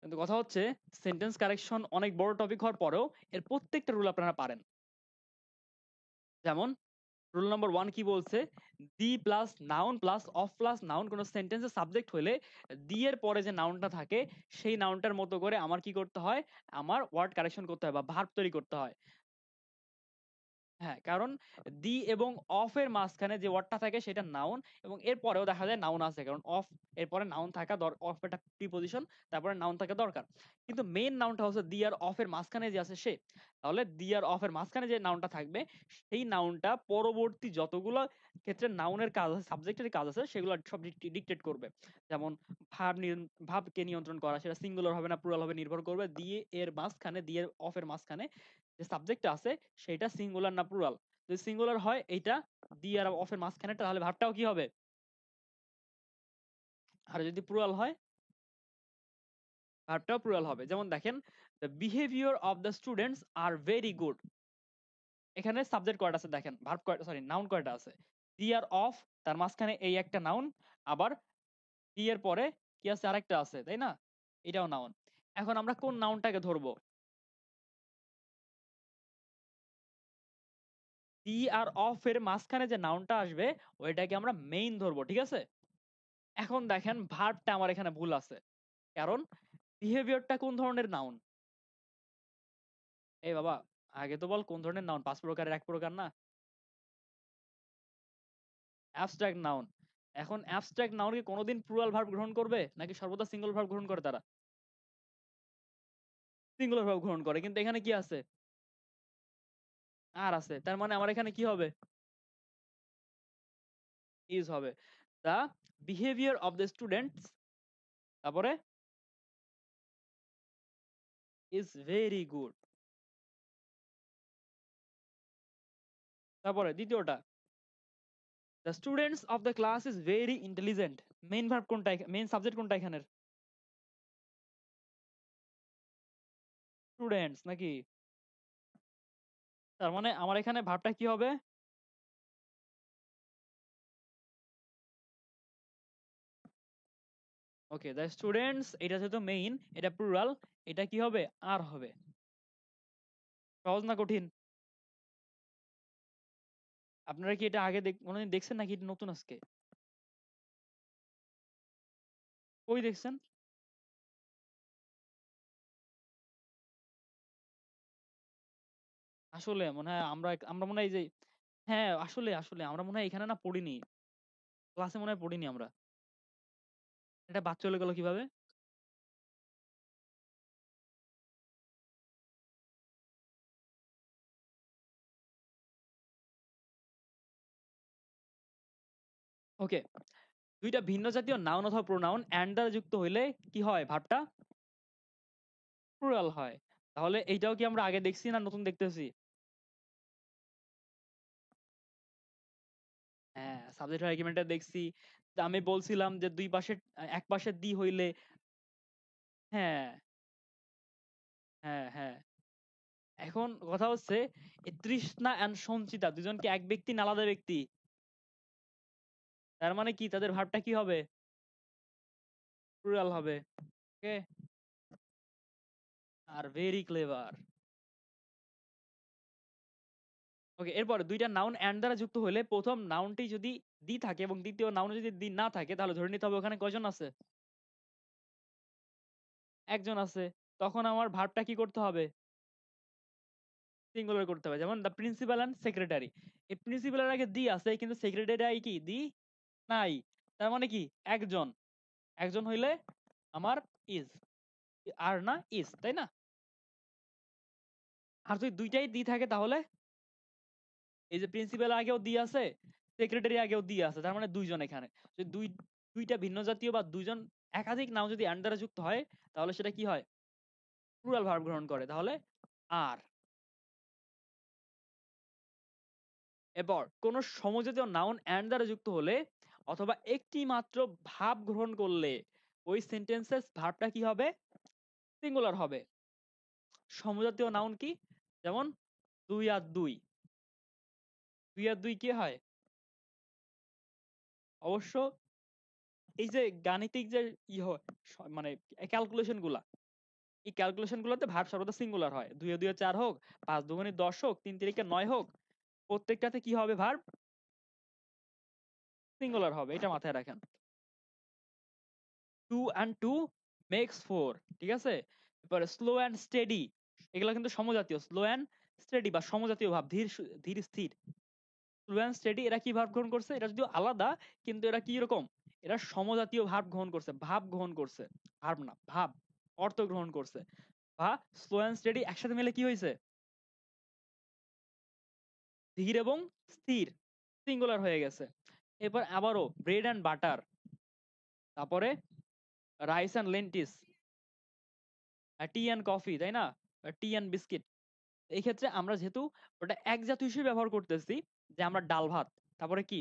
কিন্তু কথা হচ্ছে সেন্টেন্স কারেকশন অনেক বড় টপিক হওয়ার পরেও এর প্রত্যেকটা রুল আপনারা পারেন। যেমন রুল নাম্বার 1 কি বলছে? The plus noun plus of plus noun কোন সেন্টেন্সের সাবজেক্ট হইলে দি এর পরে যে নাউনটা থাকে সেই নাউনটার মতো করে আমার কি করতে হয়? আমার ওয়ার্ড কারেকশন করতে হয় বা ভার্ব তৈরি করতে হয়। হ্যাঁ, কারণ দি এবং অফ এর মাঝখানে যে ওয়ার্ডটা থাকে সেটা নাউন এবং এর পরেও দেখা যায় নাউন আছে। কারণ অফ এর পরে নাউন থাকা অফ একটা প্রিপজিশন, তারপরে নাউন থাকা দরকার। কিন্তু মেইন নাউনটা হচ্ছে দি আর অফ এর মাঝখানে যে আছে সে। তাহলে দি আর অফ এর মাঝখানে যে নাউনটা থাকবে সেই নাউনটা পরবর্তী যতগুলো ক্ষেত্রে নাউনের কাজ আছে, সাবজেক্টের কাজ আছে সেগুলো সব ডিক্টেট করবে। যেমন ভাবকে নিয়ন্ত্রণ করা, সেটা সিঙ্গুলার হবে না প্লুরাল হবে নির্ভর করবে দি এর মাঝখানে, দি এর অফ এর মাঝখানে যে সাবজেক্টটা আছে সেটা সিঙ্গুলার না প্লুরাল। যদি সিঙ্গুলার হয় এইটা দি আর অফ এর মাঝখানে, তাহলে ভার্বটাও কি হবে? আর যদি প্লুরাল হয় ভার্বটাও প্লুরাল হবে। যেমন দেখেন, the behaviour of the students are very good. এখানে সাবজেক্ট কয়টা আছে দেখেন, ভার্ব কয়টা, সরি নাউন কয়টা আছে? দি আর অফ, তার মাঝখানে এই একটা নাউন, আবার দি এর পরে কি আছে আরেকটা আছে, তাই না? এটাও নাউন। এখন আমরা কোন নাউনটাকে ধরবো? দি আর অফ এর মাঝখানে যে নাউনটা আসবে ওইটাকে আমরা মেইন ধরবো, ঠিক আছে? এখন দেখেন ভার্বটা আমার এখানে ভুল আছে। কারণ বিহেভিয়ারটা কোন ধরনের নাউন? এই বাবা, আগে তো বল কোন ধরনের নাউন? ৫ প্রকারের এক প্রকার না? Abstract noun. এখন অ্যাবস্ট্রাক্ট নাউন কি কোনোদিন প্লুরাল ভার্ব গ্রহণ করবে নাকি সর্বদা সিঙ্গুলার ভার্ব গ্রহণ করে তারা? সিঙ্গুলার ভার্ব গ্রহণ করে, কিন্তু এখানে কি আছে? আর আছে। তার মানে আমার এখানে কি হবে? ইজ হবে। দা বিহেভিয়ার অফ দ্য স্টুডেন্টস, তারপরে ইজ ভেরি গুড। তারপরে দ্বিতীয়টা, the students of the class is very intelligent. Main verb কোনটা? মেইন সাবজেক্ট কোনটা এখানের? স্টুডেন্টস নাকি? তার মানে আমার এখানে ভার্বটা কি হবে? ওকে, দ্য স্টুডেন্টস এটা যেহেতু মেইন, এটা প্লুরাল, এটা কি হবে? আর হবে। সহজ না কঠিন? আপনারা কি এটা আগে কোনোদিন দেখছেন নাকি এটা নতুন আজকে? কই দেখছেন? আসলে মনে হয় আমরা আমরা মনে হয় এই যে, হ্যাঁ আসলে আসলে আমরা মনে হয় এখানে না পড়িনি, ক্লাসে মনে হয় পড়িনি আমরা। এটা বাদ চলে গেল কিভাবে? ওকে, দুইটা ভিন্ন জাতীয় নাউন অথবা প্রোনাউন এন্ড দ্বারা যুক্ত হইলে কি হয়? ভার্বটা প্লুরাল হয়। তাহলে এইটাও কি আমরা আগে দেখছি না নতুন দেখতেছি? হ্যাঁ, সাবজেক্ট আর্গুমেন্টটা দেখছি। তা আমি বলছিলাম যে দুই পাশে এক পাশে দি হইলে, হ্যাঁ হ্যাঁ হ্যাঁ। এখন কথা হচ্ছে এই তৃষ্ণা এন্ড সঞ্চিতা দুজন কি এক ব্যক্তি না আলাদা ব্যক্তি? তার মানে কি তাদের ভার্বটা কি হবে? প্লুরাল হবে। ওকে, আর ভেরি ক্লেভার। ওকে, এরপরে দুইটা নাউন এন্ড দ্বারা যুক্ত হলে প্রথম নাউনটি যদি দি থাকে এবং দ্বিতীয় নাউনে যদি দি না থাকে তাহলে ধরে নিতে হবে ওখানে কয়জন আছে? একজন আছে। তখন আমার ভার্বটা কি করতে হবে? সিঙ্গুলার করতে হবে। যেমন দ্য প্রিন্সিপাল এন্ড সেক্রেটারি। এই প্রিন্সিপালের আগে দি আছে কিন্তু সেক্রেটারি কি দি নাই। তার মানে কি একজন, একজন হইলে আমার ইজ, আর না ইজ, তাই না? আর যদি দুইটাই দি থাকে তাহলে এই যে প্রিন্সিপাল আগেও দি আছে, সেক্রেটারি আগেও দি আছে, তার মানে দুইজন এখানে। যদি দুইটা ভিন্ন জাতীয় বা দুইজন একাধিক নাম যদি and দ্বারা যুক্ত হয় তাহলে সেটা কি হয়? প্লুরাল ভার্ব গ্রহণ করে, তাহলে আর। এরপর কোন সমজাতীয় নাউন and দ্বারা যুক্ত হলে অথবা একটি মাত্র ভাব গ্রহণ করলে ওই সেন্টেন্সের ভার্বটা কি হবে? সিঙ্গুলার হবে। সমজাতীয় নাউন কি? যেমন দুই আর দুই। দুই আর দুই কি হয়? অবশ্য এই যে গাণিতিক যে ই হয় মানে ক্যালকুলেশন গুলা, এই ক্যালকুলেশন গুলোতে ভার্ব সর্বদা সিঙ্গুলার হয়। ২ এ ২ এ ৪ হোক, ৫ দুগুণে ১০ হোক, ৩ তিরিকে ৯ হোক, প্রত্যেকটাতে কি হবে ভার্ব? সিঙ্গুলার হবে। এটা মাথায় রাখেন। 2 and 2 makes 4, ঠিক আছে? এরপরে স্লো অ্যান্ড স্টেডি, এগুলা কিন্তু সমজাতীয়। স্লো অ্যান্ড স্টেডি বা সমজাতীয় ভাব, ধীর স্থির। স্লো অ্যান্ড স্টেডি এরা কি ভাব গ্রহণ করছে? এটা যদিও আলাদা, কিন্তু এরা কি রকম? এরা সমজাতীয় ভাব গ্রহণ করছে, ভাব গ্রহণ করছে, ভাব না ভাব, অর্থ গ্রহণ করছে। বা স্লো অ্যান্ড স্টেডি একসাথে মিলে কি হয়েছে? ধীর এবং স্থির, সিঙ্গুলার হয়ে গেছে। এরপর আবারও ব্রেড অ্যান্ড বাটার, তারপরে rice and lentils, tea and coffee, তাই না? Tea and biscuit. এই ক্ষেত্রে আমরা যেহেতু ওটা এক জাতীয় হিসেবে ব্যবহার করতেছি, যে আমরা ডাল ভাত, তারপরে কি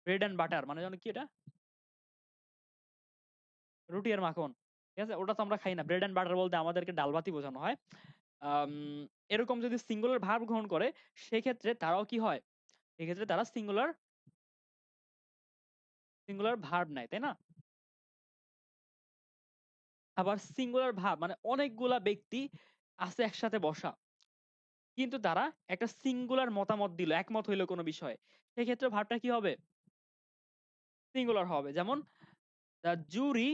ব্রেড অ্যান্ড বাটার মানে যেন কি এটা, রুটি আর মাখন, ঠিক আছে? ওটা তো আমরা খাই না। ব্রেড অ্যান্ড বাটার বলতে আমাদেরকে ডাল ভাতই বোঝানো হয়। আম, এরকম যদি সিঙ্গুলার ভার্ব গ্রহণ করে, সেক্ষেত্রে তারাও কি হয়? এক্ষেত্রে তারা সিঙ্গুলার সিঙ্গুলার ভার্ব নেয়, তাই না? আবার সিঙ্গুলার ভার্ব মানে অনেকগুলা ব্যক্তি আছে একসাথে বসা, কিন্তু তারা একটা সিঙ্গুলার মতামত দিল, একমত হইলো কোনো বিষয়ে, সেক্ষেত্রে ভার্বটা কি হবে? সিঙ্গুলার হবে। যেমন the jury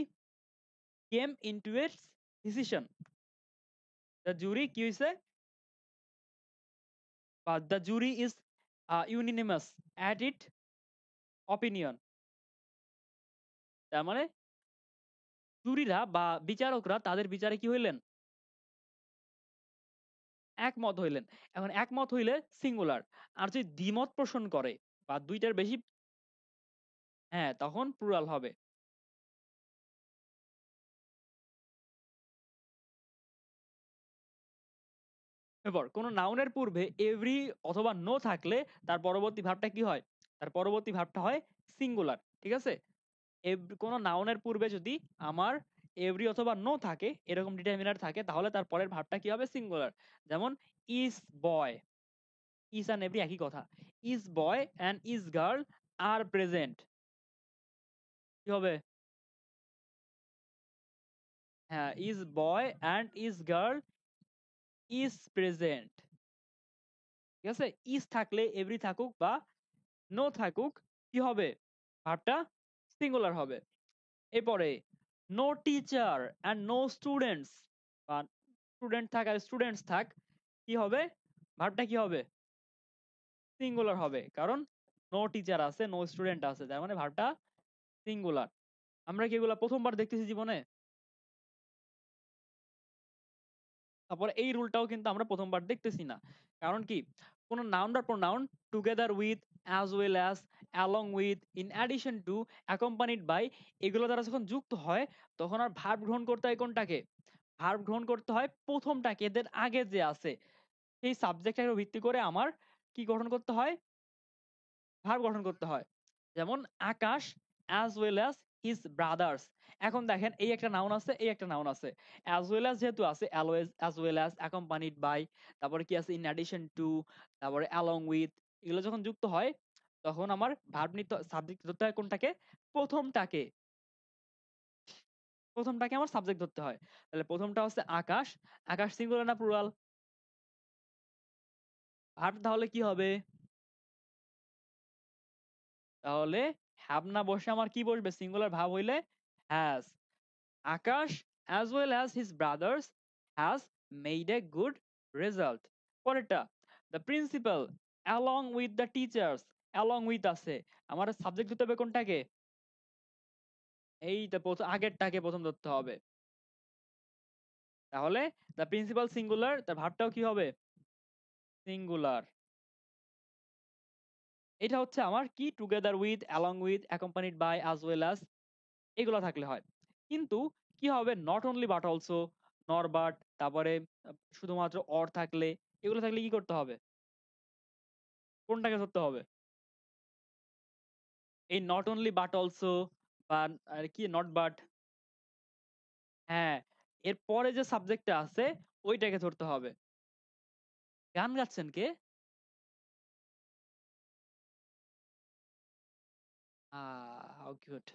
came into its decision. The jury কি হইছে? বা the jury is unanimous at it opinion. তার মানে জুরিরা বা বিচারকরা তাদের বিচারে কি হইলেন? একমত হইলেন। এখন একমত হইলে সিঙ্গুলার। আর যদি দ্বিমত পোষণ করে বা দুইটার বেশি, হ্যাঁ, তখন প্লুরাল হবে। এরপর কোন নাউনের পূর্বে এভরি অথবা নো থাকলে তার পরবর্তী ভাবটা কি হয়? তার পরবর্তী ভাবটা হয় সিঙ্গুলার, ঠিক আছে? কোন নাউনের পূর্বে যদি আমার এভরি অথবা নো থাকে, এরকম ডিটারমিনার থাকে, তাহলে তার পরের ভাবটা কি হবে? সিঙ্গুলার। যেমন each boy, each and every একই কথা। Each boy and each girl আর প্রেজেন্ট, কি হবে? হ্যাঁ, each boy and each girl is present, ঠিক আছে? ইজ থাকলে এভরি থাকুক বা নো থাকুক, কি হবে? ভার্বটা সিঙ্গুলার হবে। এরপরে no teacher and no students, বা স্টুডেন্ট থাক আর স্টুডেন্টস থাক, কি হবে? ভার্বটা কি হবে? সিঙ্গুলার হবে। কারণ নো টিচার আছে, নো স্টুডেন্ট আছে, তার মানে ভার্বটা সিঙ্গুলার। আমরা কি এগুলা প্রথমবার দেখতেছি জীবনে? তারপরে এই রুলটাও কিন্তু আমরা প্রথমবার দেখতেছি না। কারণ কি? কোন নাউন বা pronoun together with, as well as, along with, in addition to, accompanied by, এগুলো দ্বারা যখন যুক্ত হয়, তখন আর ভার্ব গ্রহণ করতে হয় কোনটাকে? ভার্ব গ্রহণ করতে হয় প্রথমটাকে, এদের আগে যে আছে সেই সাবজেক্টের উপর ভিত্তি করে আমার কি গঠন করতে হয়? ভার্ব গঠন করতে হয়। যেমন Akash as well as his brothers. এখন দেখেন এই একটা নাউন আছে, এই একটা নাউন আছে। অ্যাজ ওয়েল অ্যাজ যেহেতু আছে, always, as well as, accompanied by, তারপরে কি আছে? ইন অ্যাডিশন টু, তারপরে অ্যালং উইথ, এগুলো যখন যুক্ত হয়, তখন আমার ভার্ব নিতে, সাবজেক্ট ধরতে হয় কোনটাকে? প্রথমটাকে। প্রথমটাকে আমার সাবজেক্ট ধরতে হয়। তাহলে প্রথমটা হচ্ছে আকাশ। আকাশ সিঙ্গুলার না প্লুরাল? ভার্ব তাহলে কি হবে? তাহলে হ্যাভ না বসে আমার কি বসবে? সিঙ্গুলার ভার্ব হইলে has. Akash as well as his brothers has made a good result. পরেরটা, the principal along with the teachers, along with আছে, আমার সাবজেক্ট হতে হবে কোনটাকে? এইটা প্রথম, আগেরটাকে প্রথম ধরতে হবে। তাহলে the principal সিঙ্গুলার, তার ভার্বটাও কি হবে? সিঙ্গুলার। এটা হচ্ছে আমার কি? Together with, along with, accompanied by, as well as, এগুলো থাকলে হয়। কিন্তু কি হবে? Not only but also, nor but, তারপরে শুধুমাত্র অর থাকলে, এগুলো থাকলে কি করতে হবে? কোনটাকে ধরতে হবে? এই নট অনলি বাট অলসো, বা আর কি নট বাট, হ্যাঁ, এর পরে যে সাবজেক্টটা আছে ওইটাকে ধরতে হবে। গান গাচ্ছেন কে? How cute.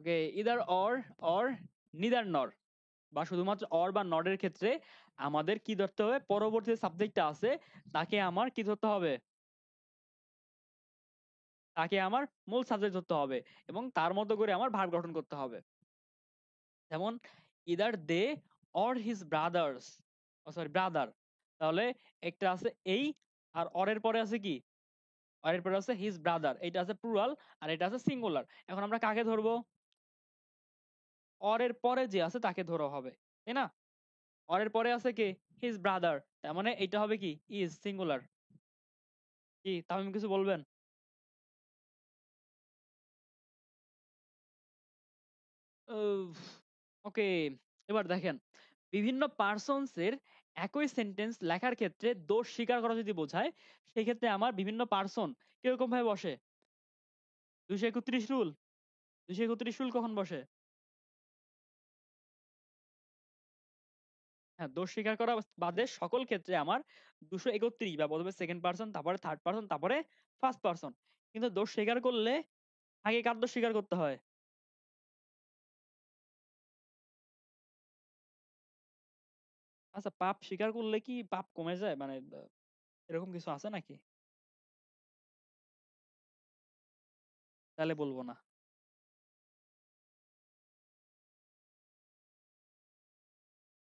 Okay, either or neither nor, বা শুধুমাত্র অর বা নট এর ক্ষেত্রে আমাদের কি ধরতে হবে, পরবর্তী সাবজেক্টটা আছে তাকে আমার কি ধরতে হবে, তাকে আমার মূল সাবজেক্ট ধরতে হবে এবং তার মতো করে আমার ভার্ব গঠন করতে হবে। যেমন either they or his brothers, sorry brother, তাহলে একটা আছে এই, আর অরের পরে আছে কি, অরের পরে আছে হিজ ব্রাদার, এটা আছে প্লুরাল আর এটা আছে সিঙ্গুলার। এখন আমরা কাকে ধরবো, অরের পরে যে আছে তাকে ধরা হবে, তাই না? অরের পরে আছে কে, হিজ ব্রাদার, তার মানে এটা হবে কি ইজ সিঙ্গুলার। কি তাহলে কিছু বলবেন? ওকে, এবার দেখেন, বিভিন্ন পার্সনস এর একই সেন্টেন্স লেখার ক্ষেত্রে দোষ স্বীকার করা যদি বোঝায়, সেই ক্ষেত্রে আমার বিভিন্ন পার্সন কিরকম ভাবে বসে, 231 রুল, 231 রুল কখন বসে? হ্যাঁ, দোষ স্বীকার করা বাদে সকল ক্ষেত্রে আমার 231, বা প্রথমে সেকেন্ড পার্সন, তারপরে থার্ড পার্সন, তারপরে ফার্স্ট পার্সন। কিন্তু দোষ স্বীকার করলে আগে কার দোষ স্বীকার করতে হয়? আচ্ছা, পাপ স্বীকার করলে কি পাপ কমে যায়, মানে এরকম কিছু আছে নাকি? তাহলে বলবো না।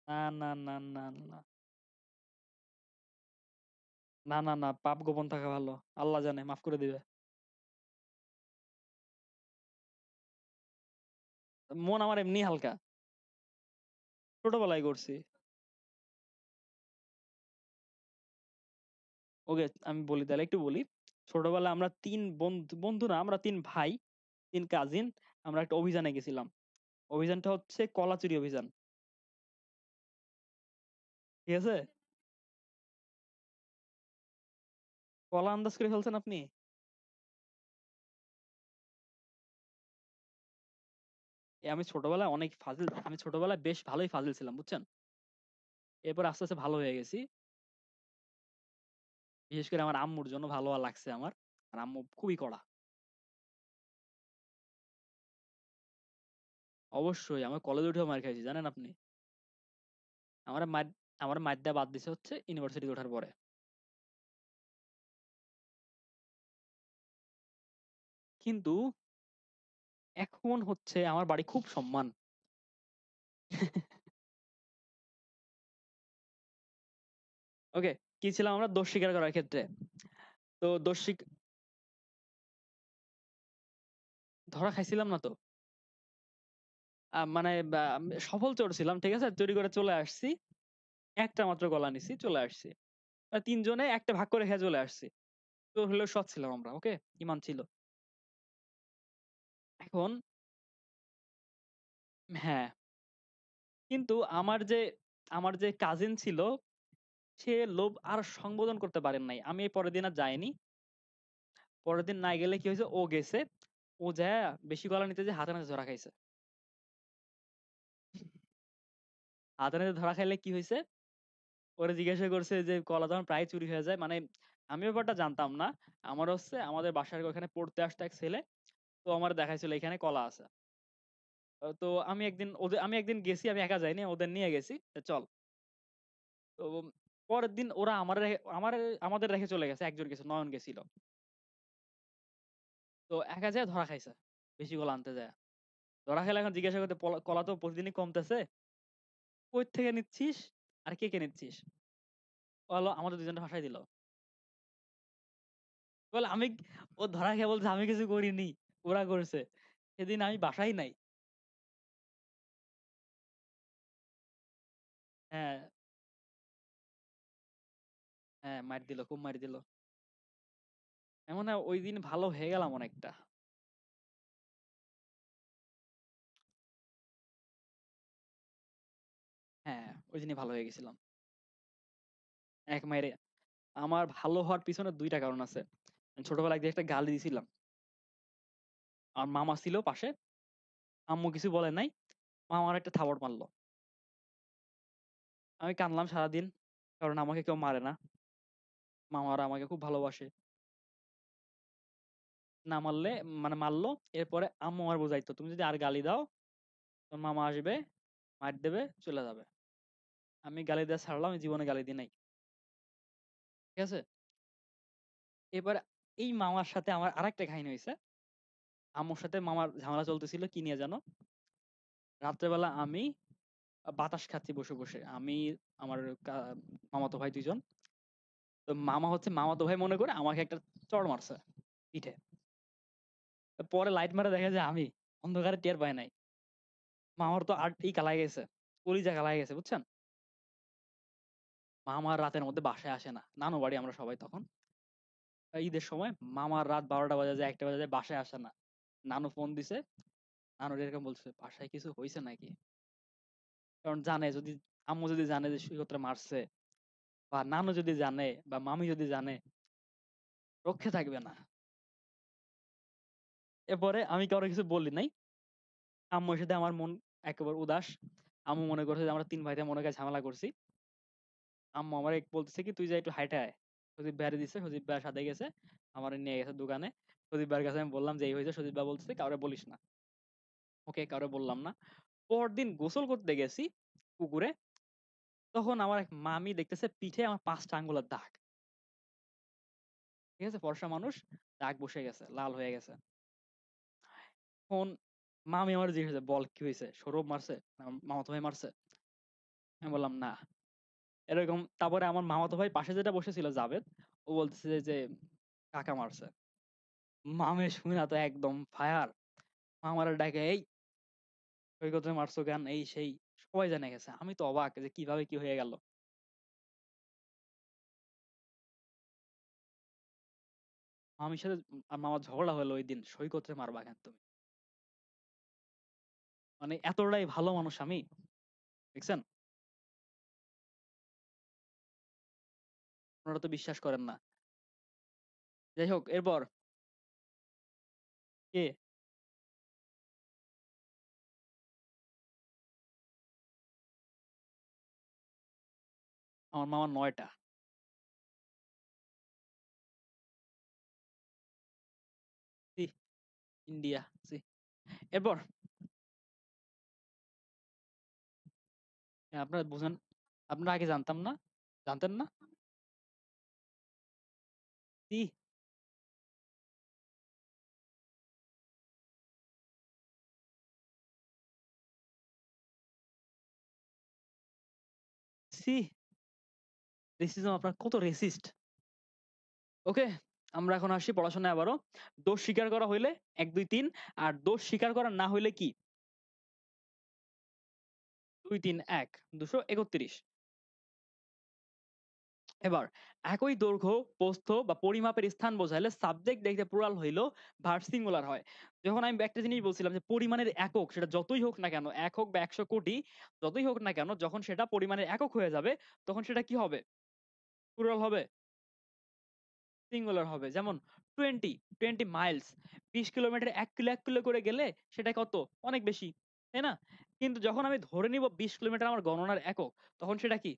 না না না না না না না না, পাপ গোপন থাকা ভালো, আল্লাহ জানে, মাফ করে দিবে। মন আমার এমনি হালকা, ছোটবেলায় করছি। ওকে, আমি বলি তাহলে, একটু বলি। ছোটবেলায় আমরা তিন বন্ধু, বন্ধু না, আমরা তিন ভাই, তিন কাজিন, আমরা একটা অভিযানে গেছিলাম। অভিযানটা হচ্ছে কলা চুরি অভিযান। ঠিক আছে, কলা আন্দাজ করে ফেলছেন আপনি। আমি ছোটবেলায় অনেক ফাজিল, আমি ছোটবেলায় বেশ ভালোই ফাজিল ছিলাম, বুঝছেন। এরপর আস্তে আস্তে ভালো হয়ে গেছি। বিশেষ করে আমার আম্মুর জন্য ভালো লাগছে আমার, আর আম্মু খুবই কড়া। অবশ্যই, আমার কলেজে উঠেও মার খাইছি, জানেন আপনি। আমার মার, আমার মার বাদ দিছে হচ্ছে ইউনিভার্সিটি ওঠার পরে। কিন্তু এখন হচ্ছে আমার বাড়ি খুব সম্মান। ওকে, কি ছিলাম আমরা দোষ স্বীকার করার ক্ষেত্রে? তো ধরা খাইছিলাম না তো। মানে সফল চোর ছিলাম, ঠিক আছে, চুরি করে চলে আসছি। একটা মাত্র গলা নিছি, চলে আসছি। তিনজনে একটা ভাগ করে খেয়ে চলে আসছি। তো হলো সৎ ছিলাম আমরা, ওকে, ইমান ছিল। এখন, হ্যাঁ, কিন্তু আমার যে কাজিন ছিল, সে লোভ আর সংবোধন করতে পারেন নাই। আমি এই পরের দিন আর যাইনি। পরের দিন না গেলে কি হয়েছে, ও গেছে, ও যায় বেশি গলা নিতে যে হাতে নাতে ধরা খাইছে। হাতে নাতে ধরা খাইলে কি হয়েছে, ওরা জিজ্ঞাসা করছে যে কলা তো আমার প্রায় চুরি হয়ে যায়, মানে আমি ব্যাপারটা জানতাম না। আমার হচ্ছে আমাদের বাসার ওখানে পড়তে আসতো এক ছেলে, তো আমার দেখাইছিল এখানে কলা আছে। তো আমি একদিন গেছি, আমি একা যাইনি, ওদের নিয়ে গেছি, তো চল। তো পরের দিন ওরা আমাদের রেখে চলে গেছে, একজন গেছে, নয়ন গেছিল। তো একা যায় ধরা খাইছে, বেশি কলা আনতে যায়। ধরা খেলে এখন জিজ্ঞাসা করতে, কলা তো প্রতিদিনই কমতেছে, কই থেকে নিচ্ছিস আর কে কে নিচ্ছিস? ও হলো আমাদের দুজনের ভাষায় দিল। বলে আমি, ও ধরা খেয়ে বলছে আমি কিছু করিনি, ওরা করছে, সেদিন আমি বাসায় নাই। হ্যাঁ, হ্যাঁ, মার দিল, খুব মার দিল। এমন হয় ওই দিন ভালো হয়ে গেলাম অনেকটা। হ্যাঁ, ওই দিনই ভালো হয়ে গেছিলাম এক মাইরে। আমার ভালো হওয়ার পিছনে দুইটা কারণ আছে। আমি ছোটবেলায় একদিন একটা গালি দিছিলাম, আমার মামা ছিল পাশে, আম্মু কিছু বলে নাই, মামা আমার একটা থাবড় মারলো। আমি কানলাম সারাদিন, কারণ আমাকে কেউ মারে না, মামারা আমাকে খুব ভালোবাসে। না মারলে মানে মারলো, এরপরে আম্মু আমার বুঝাইতো তুমি যদি আর গালি দাও তোর মামা আসবে, মার দেবে, চলে যাবে। আমি গালি দেওয়া ছাড়লাম, আমি জীবনে গালি দিই নাই। ঠিক আছে? এবার এই মামার সাথে আমার আরেকটা কাহিনী হয়েছে। আম্মুর সাথে মামার ঝামেলা চলতেছিল কি নিয়ে জানো? রাত্রেবেলা আমি বাতাস খাচ্ছি বসে বসে, আমি আমার মামাতো ভাই দুইজন। তো মামা হচ্ছে মামাতো ভাই মনে করে আমাকে একটা চড় মারছে পিঠে। পরে লাইট মারা দেখা যায় আমি অন্ধকারে টের পাই নাই। মামার তো আর এই কালাই গেছে, কলিজা কালাই গেছে বুঝছেন। মামার রাতের মধ্যে বাসায় আসে না, নানু বাড়ি আমরা সবাই তখন। ঈদের সময় মামার রাত 12টা বাজে যায়, 1টা বাজে যায়, বাসায় আসে না। নানু ফোন দিছে, নানুর এরকম বলছে বাসায় কিছু হয়েছে নাকি। কারণ জানে যদি আম্মু যদি জানে যে সৈকতটা মারছে, বা নানু যদি জানে বা মামি যদি জানে, রক্ষে থাকবে না। এরপরে আমি কারো কিছু বলি নাই। আম্মুর সাথে আমার মন একেবারে উদাস। আম্মু মনে করছে যে আমরা তিন ভাইতে মনে করে ঝামেলা করছি। আম্মু আমার বলতেছে কি তুই যা একটু হাইটে আয়। সজীব ভাইয়ারে দিচ্ছে, সজীব ভাইয়ের সাথে গেছে, আমার নিয়ে গেছে দোকানে। সজীব ভাইয়ের কাছে আমি বললাম যে এই হয়েছে, সজীব ভাই বলতেছে কাউরে বলিস না। ওকে, কাউরে বললাম না। পরদিন গোসল করতে গেছি পুকুরে, তখন আমার এক মামি দেখতেছে পিঠে আমার 5টা আঙ্গুলের দাগ। ঠিক আছে, ফর্সা মানুষ, দাগ বসে গেছে, লাল হয়ে গেছে। এখন মামি আমার জিজ্ঞেস করছে, বল কি হয়েছে, সৌরভ মারছে না মামাতো ভাই মারছে? আমি বললাম না এরকম। তারপরে আমার মামাতো ভাই পাশে যেটা বসেছিল জাভেদ, ও বলতেছে যে কাকা মারছে। মামে শুনে না তো একদম ফায়ার। মামার ডাকে এই সৈকত মারছো কেন, এই সেই, সবাই জেনে গেছে। আমি তো অবাক যে কিভাবে কি হয়ে গেল। মামির সাথে আর মামার ঝগড়া হলো ওই দিন, সৈকতে মারবা কেন তুমি। মানে এতটাই ভালো মানুষ আমি, দেখছেন। আপনারা তো বিশ্বাস করেন না। যাই হোক, এরপর কে? আমার মামার 9টা। C, India, C. এরপর আপনারা বুঝেন, আপনারা আগে জানতাম না, জানতেন না। সি, সি, রেসিজম আপনার কত রেসিস্ট। ওকে, আমরা এখন আসি পড়াশোনায় আবারও। দোষ স্বীকার করা হইলে 1 2 3, আর দোষ স্বীকার করা না হইলে কি? 2 3 1, 231। এবার একই দৈর্ঘ্য, প্রস্থ বা পরিমাপের স্থান বোঝাইলে সাবজেক্ট দেখতে প্লুরাল হইলেও ভার্ব সিঙ্গুলার হয়। যখন আমি একটা জিনিস বলছিলাম যে পরিমাণের একক সেটা যতই হোক না কেন, 1 হোক বা 100 কোটি, যতই হোক না কেন, যখন সেটা পরিমাণের একক হয়ে যাবে তখন সেটা কি হবে? প্লুরাল হবে, সিঙ্গুলার হবে। যেমন 20, 20 মাইলস, 20 কিলোমিটার 1 কিলো 1 কিলো করে গেলে সেটা কত? অনেক বেশি, তাই না? কিন্তু যখন আমি ধরে নিব 20 কিলোমিটার আমার গণনার একক, তখন সেটা কি?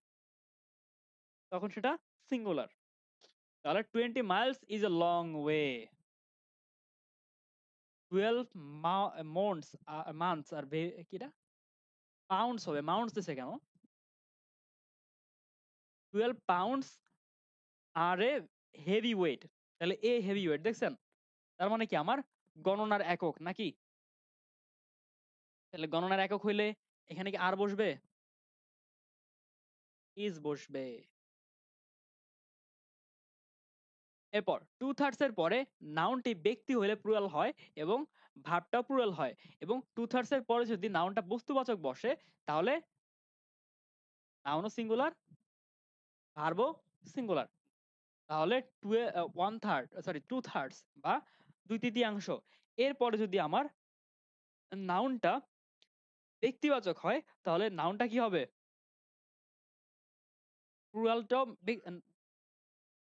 তখন সেটা সিঙ্গুলার। তাহলে 20 miles is a long way. 12 months months আর কিটা পাউন্ডস হবে, মাউন্টস দিছে কেন? 12 pounds are a heavy weight. তাহলে এ হেভি ওয়েট দেখছেন, তার মানে কি আমার গণনার একক নাকি? তাহলে গণনার একক হইলে এখানে কি আর বসবে? ইজ বসবে। এরপর টু থার্ডস এর পরে নাউনটি ব্যক্তি হলে প্লুরাল হয় এবং ভার্বটাও প্লুরাল হয়, এবং টু থার্ডস এর পরে যদি নাউনটা বস্তুবাচক বসে তাহলে নাউনও সিঙ্গুলার, ভার্বও সিঙ্গুলার। তাহলে ওয়ান থার্ড, সরি 2/3 বা 2/3, এরপরে যদি আমার নাউনটা ব্যক্তিবাচক হয় তাহলে নাউনটা কি হবে? প্লুরালটাও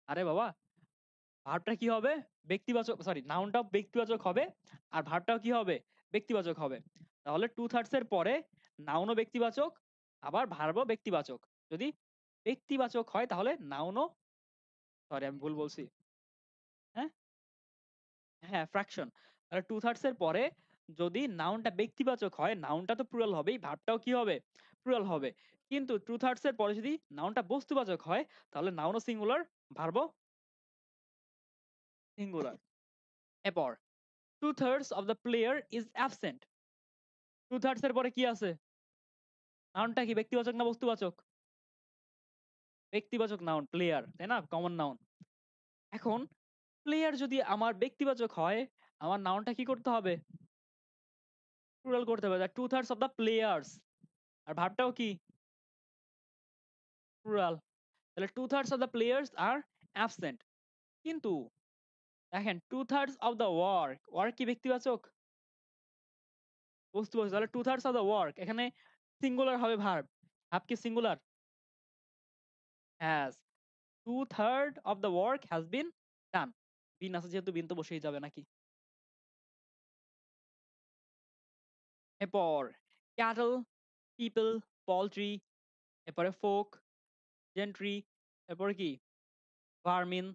আরে বাবা, ভার্বটা কি হবে? ব্যক্তিবাচক, সরি নাউনটাও ব্যক্তিবাচক হবে, আর ভার্বটাও কি হবে? ব্যক্তিবাচক হবে। তাহলে 2/3 এর পরে নাউনও ব্যক্তিবাচক, আবার ভার্বও ব্যক্তিবাচক। যদি ব্যক্তিবাচক হয় তাহলে নাউনও, সরি আমি ভুল বলছি, হ্যাঁ হ্যাঁ, ফ্র্যাকশন। তাহলে 2/3 এর পরে যদি নাউনটা ব্যক্তিবাচক হয়, নাউনটা তো প্লুরাল হবেই, ভার্বটাও কি হবে? প্লুরাল হবে। কিন্তু 2/3 এর পরে যদি নাউনটা বস্তুবাচক হয়, তাহলে নাউনও সিঙ্গুলার, ভার্বও সিঙ্গুলার। এরপর 2/3 of the player is absent. 2/3 এর পরে কি আছে? নাউনটা কি ব্যক্তিবাচক না বস্তুবাচক? ব্যক্তিবাচক নাউন প্লেয়ার, তাই না? Common noun. এখন প্লেয়ার যদি আমার ব্যক্তিবাচক হয়, আমার নাউনটা কি করতে হবে? প্লুরাল করতে হবে। 2/3 of the players, আর ভার্বটাও কি? প্লুরাল। তাহলে 2/3 of the players are absent. কিন্তু দেখেন 2/3 of the work, ওয়ার্ক কি ব্যক্তিবাচক? বস্তুবাচক। তাহলে 2/3 of the work এখানে সিঙ্গুলার হবে ভার্ব। ভার্ব কি singular? Has. 2/3 of the work has been done. বিন আছে যেহেতু বিন তো বসেই যাবে নাকি? এরপর cattle, people, poultry, এরপরে folk, gentry, এরপরে কি? vermin,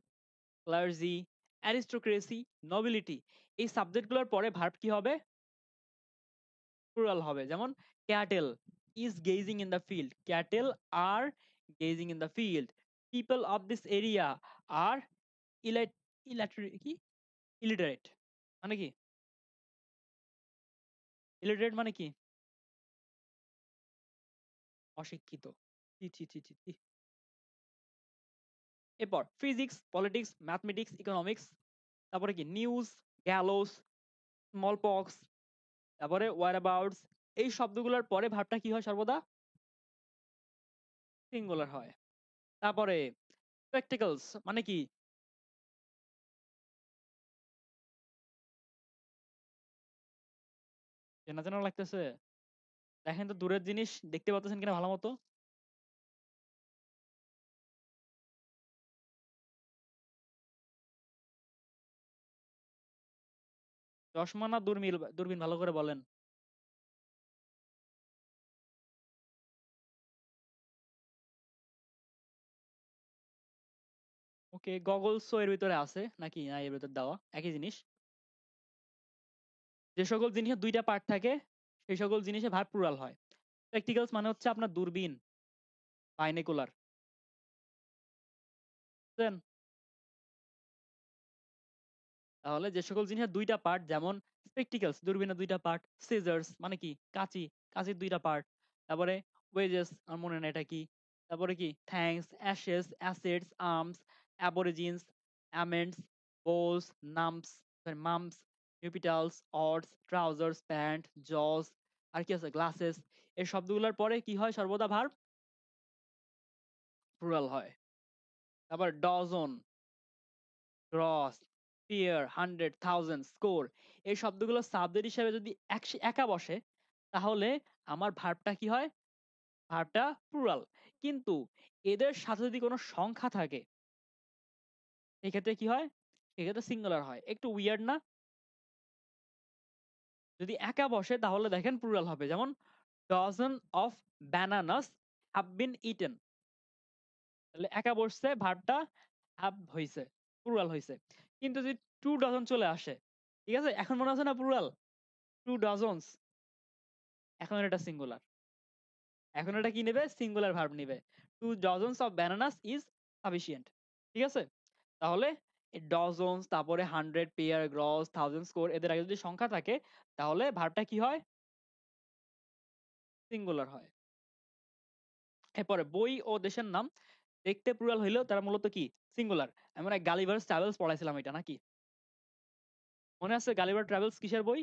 clergy, aristocracy, nobility, এই সাবজেক্ট গুলোর পরে ভার্ব কি হবে? প্লুরাল হবে। যেমন cattle is gazing in the field. Cattle are gazing in the field. People of this area are illit illiterate কি? illiterate মানে কি? illiterate মানে কি? অশিক্ষিত। ছি, ছি, ছি, ছি, ছি। এরপর ফিজিক্স, পলিটিক্স, ম্যাথমেটিক্স, ইকোনমিক্স, তারপরে কি নিউজ, গ্যালোস, স্মল পক্স, তারপরে whereabouts, এই শব্দগুলোর পরে ভার্বটা কি হয় সর্বদা? সিঙ্গুলার হয়। তারপরে স্পেকটেকলস মানে কি? চেনা চেনা লাগতেছে? দেখেন তো দূরের জিনিস দেখতে পাচ্ছেন কিনা ভালো মতো? চশমা না দূরবীন ভালো করে বলেন। ওকে, গগলসও এর ভিতরে আছে নাকি? না, এর ভিতর দেওয়া একই জিনিস। যে সকল জিনিসের ২ টা পার্ট থাকে সেই সকল জিনিসে ভার্ব প্লুরাল হয়। স্পেকটিকলস মানে হচ্ছে আপনার দূরবীন, বাইনোকুলার। বুঝছেন? তাহলে যে সকল জিনিসের ২ টা পার্ট, যেমন স্পেকটিকলস দূরবীনের ২ টা পার্ট, সিজার্স মানে কি? কাঁচি, কাঁচির ২ টা পার্ট। তারপরে ওয়েজেস আমার মনে নাই এটা কি। তারপরে কি? Thanks, ashes, assets, arms, aborigines, amends, bowls, numps, sorry mumps, nuptials, odds, trousers, pants, jaws, আর কি আছে? গ্লাসেস। এই শব্দগুলোর পরে কি হয় সর্বদা ভার্ব? প্লুরাল হয়। তারপর dozen, gross, pair, hundred, thousand, score, এই শব্দগুলো সাবজেক্ট হিসেবে যদি একা বসে, তাহলে আমার ভার্বটা কি হয়? ভার্বটা প্লুরাল। কিন্তু এদের সাথে যদি কোনো সংখ্যা থাকে, সেক্ষেত্রে কি হয়? সেক্ষেত্রে সিঙ্গুলার হয়। একটু উইয়ার্ড না? যদি একা বসে তাহলে দেখেন প্লুরাল হবে। যেমন dozen of bananas have been eaten. তাহলে একা বসছে, ভার্বটা হ্যাভ হইছে, প্লুরাল হইছে। কিন্তু যদি 2 ডজন চলে আসে, ঠিক আছে? এখন মনে হচ্ছে না প্লুরাল? 2 ডজনস, এখন এটা সিঙ্গুলার। এখন এটা কি নেবে? সিঙ্গুলার ভার্ব নিবে। 2 dozens of bananas is sufficient. ঠিক আছে? তাহলে এই ডজনস, তারপরে 100, পেয়ার, গ্রস, থাউজেন্ড, স্কোর, এদের আগে যদি সংখ্যা থাকে, তাহলে ভার্বটা কি হয়? সিঙ্গুলার হয়। এরপরে বই ও দেশের নাম দেখতে প্লুরাল হইলেও তারা মূলত কি? সিঙ্গুলার। আমরা গালিভার্স ট্রাভেলস পড়াইছিলাম এটা নাকি? মনে আছে গালিভার ট্রাভেলস কিসের বই?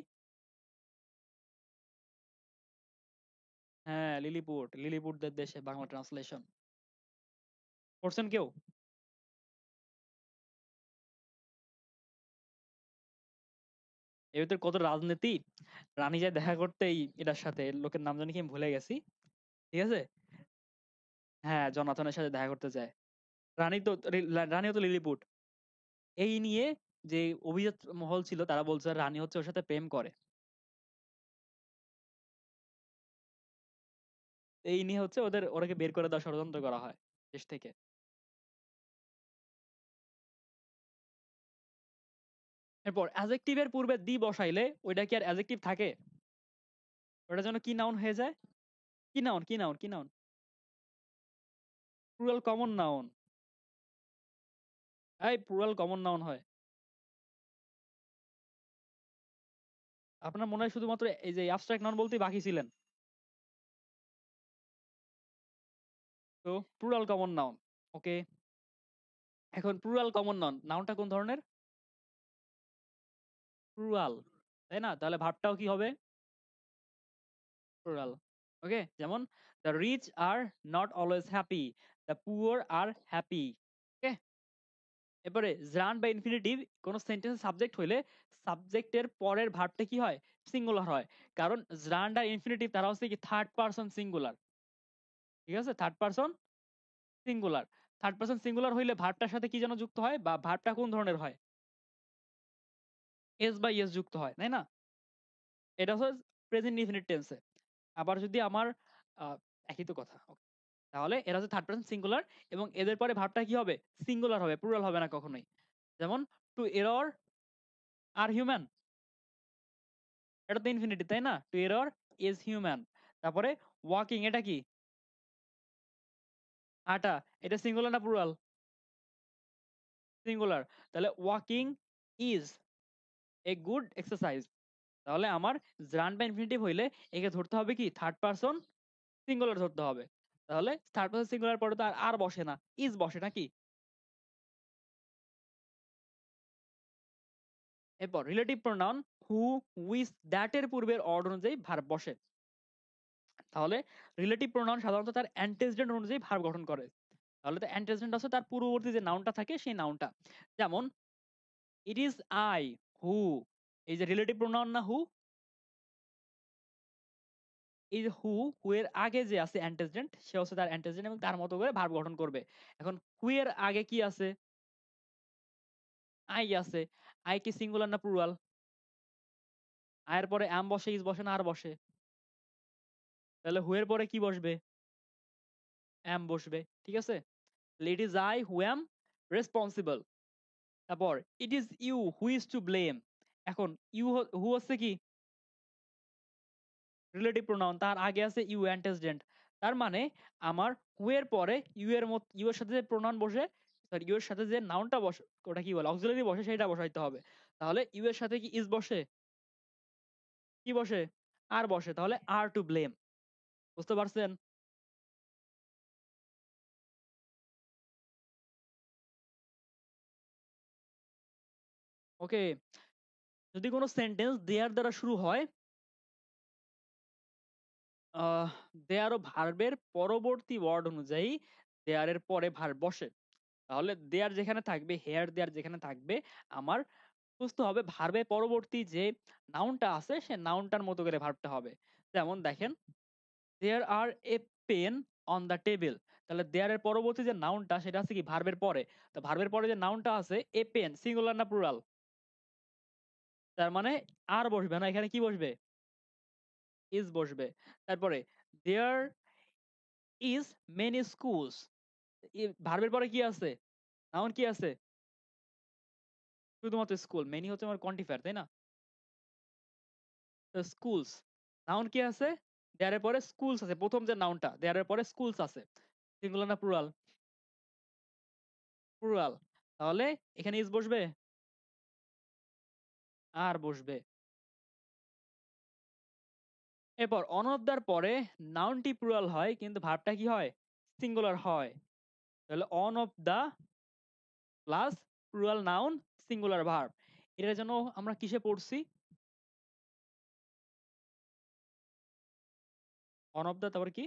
হ্যাঁ, লিলিপুটদের দেশে বাংলা ট্রান্সলেশন। পড়ছেন কেউ? এর ভিতর কত রাজনীতি! রানী যায় দেখা করতে এই এটার সাথে, লোকের নাম জানি কি আমি ভুলে গেছি। ঠিক আছে? হ্যাঁ, জনাথনের সাথে দেখা করতে যায়। রানীও তো লিলিপুট। এই নিয়ে যে অভিজাত মহল ছিল তারা বলছে রানী হচ্ছে ওর সাথে প্রেম করে। এই নিয়ে হচ্ছে ওরাকে বের করে দেওয়ার ষড়যন্ত্র করা হয় দেশ থেকে। এরপর অ্যাডজেক্টিভের পূর্বে দি বসাইলে ওইটা কি আর অ্যাডজেক্টিভ থাকে? ওটা যেন কি নাউন হয়ে যায়? কি নাউন কি নাউন কি নাউন? Plural common noun. এই প্লুরাল কমন নাউন হয়। আপনার মনে হয় শুধুমাত্র এই যে অ্যাবস্ট্রাক্ট নাউন বলতেই বাকি ছিলেন। তো প্লুরাল কমন নাউন। ওকে। এখন প্লুরাল কমন নাউন, নাউনটা কোন ধরনের? প্লুরাল, তাই না? তাহলে ভার্বটাও কি হবে? প্লুরাল। ওকে, যেমন the rich are not always happy, the poor are happy. Okay. এরপরে জার্ন বা ইনফিনিটিভ কোন সেন্টেন্সের সাবজেক্ট হইলে সাবজেক্টের পরের ভার্বটা কি হয়? সিঙ্গুলার হয়। কারণ জার্ন আর ইনফিনিটিভ তারা হচ্ছে কি থার্ড পারসন সিঙ্গুলার। ঠিক আছে, third person singular. Third person singular হইলে ভার্বটার সাথে কি যেন যুক্ত হয়, বা ভার্বটা কোন ধরনের হয়? এস বা ইএস যুক্ত হয়, তাই না? এটা হচ্ছে প্রেজেন্ট ইনফিনিট টেন্সে। আবার যদি আমার আহ, একই তো কথা। Okay. তাহলে এরা হচ্ছে থার্ড পারসন সিঙ্গুলার, এবং এদের পরে ভার্বটা কি হবে? সিঙ্গুলার হবে, প্লুরাল হবে না কখনোই। যেমন টু এরর আর হিউম্যান, এটা তো ইনফিনিটি, তাই না? To err is human. তারপরে ওয়াকিং, এটা কি? আটা, এটা সিঙ্গুলার না প্লুরাল? সিঙ্গুলার। তাহলে walking is a good exercise. তাহলে আমার জার্ন বা ইনফিনিটিভ হইলে একে ধরতে হবে কি? থার্ড পারসন সিঙ্গুলার ধরতে হবে। তাহলে থার্ড পারসন সিঙ্গুলার পরে তো আর বসে না, ইজ বসে নাকি? এরপর relative pronoun who, which, that এর পূর্বের অর্ড অনুযায়ী ভার্ব বসে। তাহলে রিলেটিভ প্রোনাউন সাধারণত তার অ্যান্টেসিডেন্ট অনুযায়ী ভার্ব গঠন করে। তাহলে তো অ্যান্টেসিডেন্ট আছে তার পূর্ববর্তী যে নাউনটা থাকে সেই নাউনটা। যেমন ইট ইজ আই হু, এই যে রিলেটিভ প্রোনাউন না হু, এই যে হু এর আগে যে আছে অ্যান্টেসিডেন্ট, সে হচ্ছে তার অ্যান্টেসিডেন্ট এবং তার মতো করে ভার্ব গঠন করবে। এখন হু এর আগে কি আছে? আই আছে। আই কি সিঙ্গুলার না প্লুরাল? আয়ের পরে অ্যাম বসে, ইজ বসে না আর বসে? তাহলে হু এর পরে কি বসবে? অ্যাম বসবে। ঠিক আছে? It is I who am responsible. তারপর it is you who is to blame. এখন হু হচ্ছে কি? রিলেটিভ প্রোনাউন, তার আগে আছে ইউ অ্যান্টেসিডেন্ট। তার মানে আমার হু এর পরে ইউ এর সাথে যে প্রোনাউন বসে, সরি ইউ এর সাথে যে নাউনটা বসে, ওটা কি বলে, অক্সিলারি বসে, সেটা বসাইতে হবে। তাহলে ইউ এর সাথে কি ইজ বসে? কি বসে? আর বসে। তাহলে আর টু ব্লেম। বুঝতে পারছেন? ওকে। যদি কোনো সেন্টেন্স দেয়ার দ্বারা শুরু হয়, আহ দেয়ার ও ভার্বের পরবর্তী ওয়ার্ড অনুযায়ী দেয়ার এর পরে ভার্ব বসে। তাহলে দেয়ার যেখানে থাকবে, হেয়ার দেয়ার যেখানে থাকবে, আমার বুঝতে হবে ভার্বের পরবর্তী যে নাউনটা আছে সে নাউনটার মতো করে ভার্বটা হবে। যেমন দেখেন, there are a pen on the table. তাহলে দেয়ার এর পরবর্তী যে নাউনটা সেটা আছে কি? ভার্বের পরে। তো ভার্বের পরে যে নাউনটা আছে এ পেন, সিঙ্গুলার না প্লুরাল? তার মানে আর বসবে না, এখানে কি বসবে? ইজ বসবে। তারপরে দেয়ার ইজ মেনি স্কুলস, ভার্বের পরে কি আছে? নাউন কি আছে? শুধুমাত্র স্কুল। মেনি হচ্ছে আমার কোয়ান্টিফায়ার, তাই না? তো স্কুলস, নাউন কি আছে? দেয়ার এর পরে স্কুলস আছে, প্রথম যে নাউনটা দেয়ার এর পরে স্কুলস আছে। সিঙ্গুলার না প্লুরাল? প্লুরাল। তাহলে এখানে ইজ বসবে, আর বসবে। এরপর অন অফ দার পরে নাউনটি প্লুরাল হয় কিন্তু ভার্বটা কি হয়? সিঙ্গুলার হয়। তাহলে one of the plus plural noun singular verb. এটার জন্য আমরা কিসে পড়ছি? অন অফ দা, তারপর কি?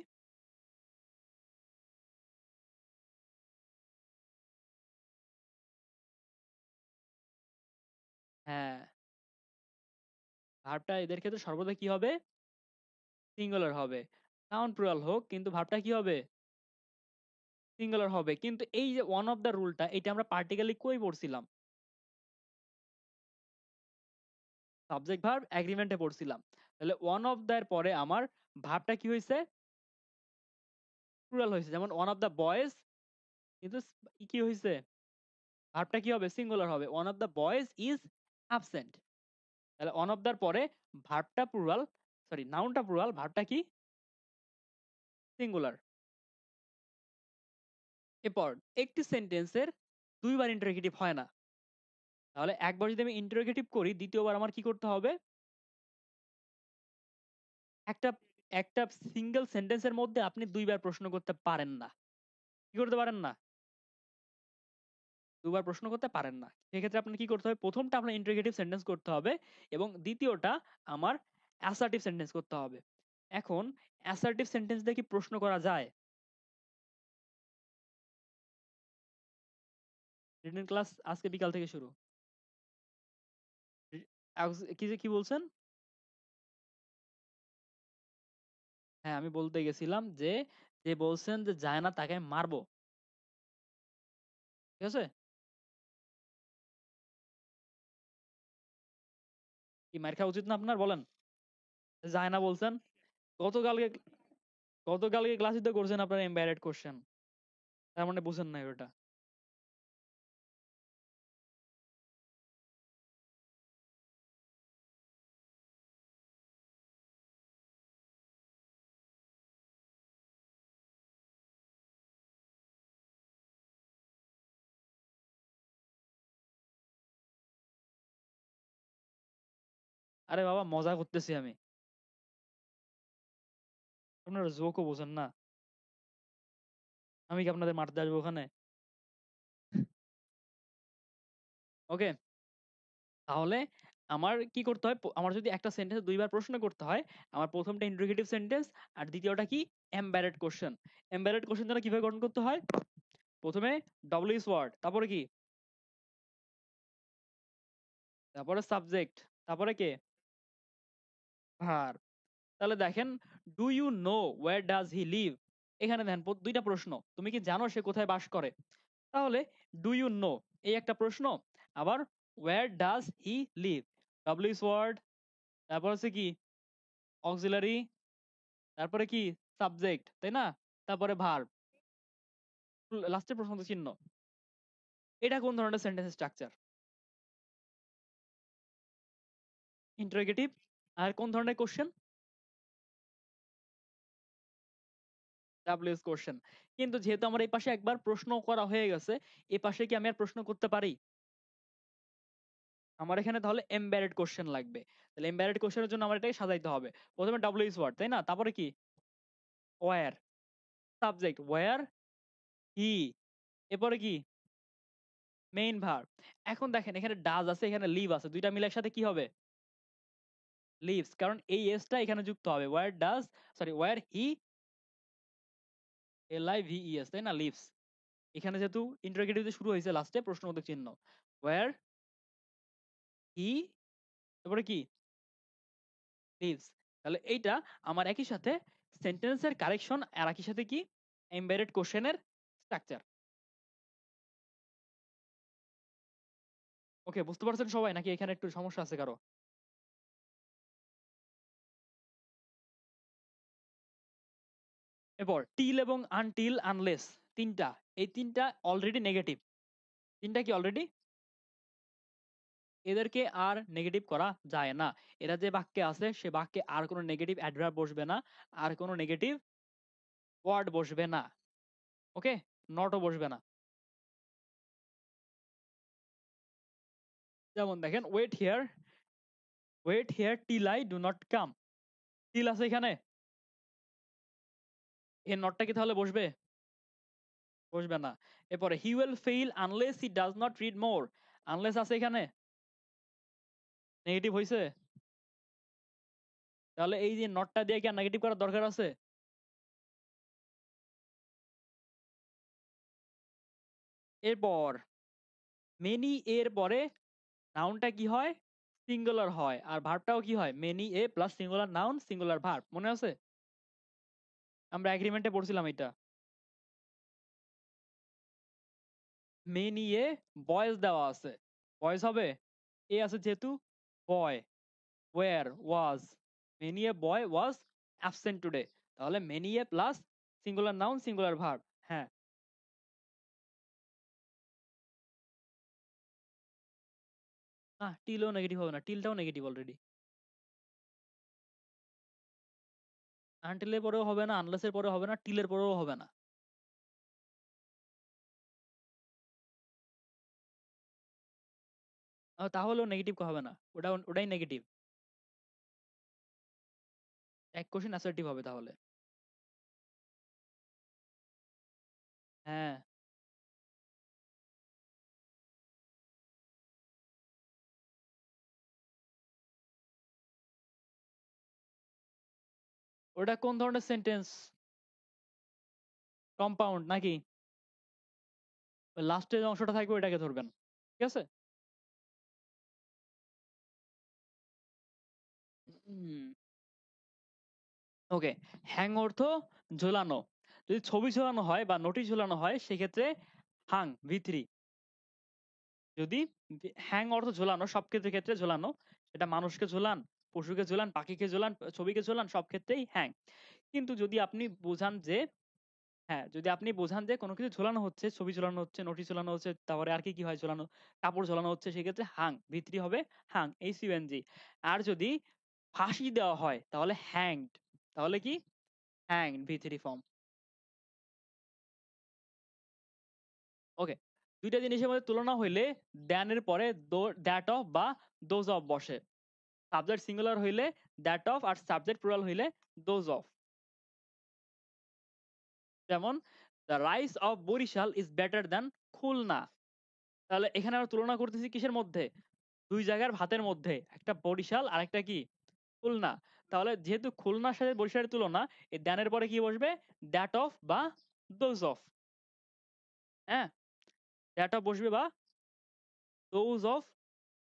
হ্যাঁ, ভার্বটা এদের ক্ষেত্রে সর্বদা কি হবে? সিঙ্গুলার হবে। নাউন প্লুরাল হোক কিন্তু ভার্বটা কি হবে? সিঙ্গুলার হবে। কিন্তু এই যে ওয়ান অফ দ্য রুলটা, এটা আমরা পার্টিকুলারলি কই পড়ছিলাম? সাবজেক্ট ভার্ব এগ্রিমেন্টে পড়ছিলাম। তাহলে ওয়ান অফ দ্য এর পরে আমার ভার্বটা কি হয়েছে? প্লুরাল হয়েছে। যেমন ওয়ান অফ দ্য বয়েজ, কিন্তু কি হয়েছে? ভার্বটা কি হবে? সিঙ্গুলার হবে। One of the boys is absent. তাহলে অন অফ দার পরে ভার্বটা প্লুরাল, সরি নাউনটা প্লুরাল, ভার্বটা কি সিঙ্গুলার। এরপর একটি সেন্টেন্সের দুইবার ইন্টারোগেটিভ হয় না, তাহলে একবার যদি আমি ইন্টারোগেটিভ করি দ্বিতীয়বার আমার কি করতে হবে, একটা একটা সিঙ্গেল সেন্টেন্সের মধ্যে আপনি দুইবার প্রশ্ন করতে পারেন না। কি করতে পারেন না? দুবার প্রশ্ন করতে পারেন না। সেক্ষেত্রে আপনার কি করতে হবে, প্রথমটা আপনার ইন্টারোগেটিভ সেন্টেন্স করতে হবে এবং দ্বিতীয়টা আমার অ্যাসার্টিভ সেন্টেন্স করতে হবে। এখন অ্যাসার্টিভ সেন্টেন্স দিয়ে কি প্রশ্ন করা যায়? রিটেন ক্লাস আজকে বিকাল থেকে শুরু। কি বলছেন? হ্যাঁ, আমি বলতে গেছিলাম যে যে বলছেন যে যায় না তাকে আমি মারবো। ঠিক আছে? কি মার খাওয়া উচিত না আপনার বলেন? যায় না বলছেন। গতকালকে গতকালকে ক্লাসে তো করছেন আপনার এমবেডেড কোশ্চেন। তার মানে বুঝেন নাই ওটা। আরে বাবা মজা করতেছি আমি। আপনারা জোকও বোঝেন না। আমি কি আপনাদের মারতে আসবো ওখানে? ওকে, তাহলে আমার কি করতে হয়, আমার যদি একটা সেন্টেন্স দুইবার প্রশ্ন করতে হয়, আমার প্রথমটা ইন্টারোগেটিভ সেন্টেন্স আর দ্বিতীয়টা কি এমবেডেড কোশ্চেন। এমবেডেড কোশ্চেন দ্বারা কিভাবে গঠন করতে হয়, প্রথমে ডব্লিউএস ওয়ার্ড, তারপরে কি, তারপরে সাবজেক্ট, তারপরে কে, ভার্ব। তাহলে দেখেন, do you know where does he live, এখানে দেখেন দুইটা প্রশ্ন, তুমি কি জানো সে কোথায় বাস করে। তাহলে ডু ইউ নো এই একটা প্রশ্ন, আবার where does he live, WH word, তারপর হচ্ছে কি অক্সিলারি, তারপরে কি সাবজেক্ট, তাই না, তারপরে ভার্ব, লাস্টে প্রশ্ন চিহ্ন। এটা কোন ধরনের সেন্টেন্স স্ট্রাকচার? ইন্টারোগেটিভ। আর কোন ধরনের কোশ্চেন? WS question. কিন্তু যেহেতু আমার এই পাশে একবার প্রশ্ন করা হয়ে গেছে, এই পাশে কি আমি আর প্রশ্ন করতে পারি? আমার এখানে তাহলে এমবেডেড কোশ্চেন লাগবে। তাহলে এমবেডেড কোশ্চেনের জন্য আমার এটাকে সাজাইতে হবে। প্রথমে ডব্লিউএস ওয়ার্ড, তাই না, তারপরে কি ওয়্যার, সাবজেক্ট ওয়্যার হি, এরপরে কি মেইন ভার্ব। এখন দেখেন এখানে ডাজ আছে, এখানে লিভ আছে, দুইটা মিলে একসাথে কি হবে, লিভস, কারণ এই এসটা এখানে যুক্ত হবে, where does, sorry where he, L I V E S, তাই না, লিভস। এখানে যেহেতু ইন্টারোগেটিভ দিয়ে শুরু হয়েছে, লাস্টে প্রশ্নবোধক চিহ্ন, ওয়্যার হি, তারপরে কি লিভস। তাহলে এইটা আমার একই সাথে সেন্টেন্সের কারেকশন আর একই সাথে কি এমবেডেড কোশ্চেনের স্ট্রাকচার। ওকে, বুঝতে পারছেন সবাই নাকি এখানে একটু সমস্যা আছে কারো? এরপর টিল এবং আনটিল আনলেস, তিনটা, এই তিনটা অলরেডি নেগেটিভ। তিনটা কি অলরেডি, এদেরকে আর নেগেটিভ করা যায় না। এরা যে বাক্যে আছে সে বাক্যে আর কোনো নেগেটিভ অ্যাডভার্ব বসবে না, আর কোনো নেগেটিভ ওয়ার্ড বসবে না। ওকে, নটও বসবে না। যেমন দেখেন wait here till I do not come, till আছে এখানে, এই নটটা কি তাহলে বসবে? বসবে না। এরপরে he will fail unless he does not read more, unless আছে এখানে, নেগেটিভ হইছে। তাহলে এই যে নটটা দিয়ে কি আর নেগেটিভ করার দরকার আছে? এরপর মেনি এর পরে নাউনটা কি হয়, সিঙ্গুলার হয়, আর ভার্বটাও কি হয়, many a plus singular noun singular verb, মনে আছে? আমরা এগ্রিমেন্টে পড়ছিলাম এটা। মেনি এ বয়েজ দেওয়া আছে, বয়েজ হবে, এ আছে যেহেতু boy, were was, many a boy was absent today, তাহলে many a plus singular noun singular verb. হ্যাঁ, টিলও নেগেটিভ হবে না, টিলটাও নেগেটিভ অলরেডি। আনটিলের পরেও হবে না, আনলেসের পরেও হবে না, টিলের পরেও হবে না। তাহলেও নেগেটিভ হবে না, ওটাই নেগেটিভ। এক কোশ্চেন অ্যাসার্টিভ হবে তাহলে। হ্যাঁ, ওটা কোন ধরনের সেন্টেন্স? কম্পাউন্ড নাকি? লাস্টের যে অংশটা থাকবে ওইটাকে ধরবেন, ঠিক আছে। ওকে, হ্যাং অর্থ ঝোলানো। যদি ছবি ঝোলানো হয় বা নোটিশ ঝোলানো হয় সেক্ষেত্রে হাং V3। যদি হ্যাং অর্থ ঝোলানো, সব ক্ষেত্রে ঝোলানো, সেটা মানুষকে ঝোলান, পশুকে ঝোলান, পাখিকে ঝোলান, ছবিকে ঝোলান, সব ক্ষেত্রেই হ্যাং। কিন্তু যদি আপনি বোঝান যে, হ্যাঁ, যদি আপনি বোঝান যে কোনো কিছু ঝোলানো হচ্ছে, ছবি ঝোলানো হচ্ছে, নোটিশ ঝোলানো হচ্ছে, তারপরে আর কি কি হয় ঝোলানো, কাপড় ঝোলানো হচ্ছে, সেক্ষেত্রে হাং V3 হবে, হাং HUNG। আর যদি ফাঁসি দেওয়া হয় তাহলে হ্যাংড, তাহলে কি হ্যাংড V3 ফর্ম। ওকে, দুইটা জিনিসের মধ্যে তুলনা হইলে দ্যান এর পরে দ্যাট অফ বা দোজ অফ বসে। সাবজেক্ট সিঙ্গুলার হইলে দ্যাট অফ, আর সাবজেক্ট প্লুরাল হইলে দোজ অফ। যেমন the rice of Barishal is better than Khulna. তাহলে এখানে আমরা তুলনা করতেছি কিসের মধ্যে? দুই জায়গার ভাতের মধ্যে, একটা বরিশাল আর একটা কি খুলনা। তাহলে যেহেতু খুলনার সাথে বরিশালের তুলনা, এই দ্যানের পরে কি বসবে? দ্যাট অফ বা দোজ অফ। হ্যাঁ, দ্যাট অফ বসবে বা দোজ অফ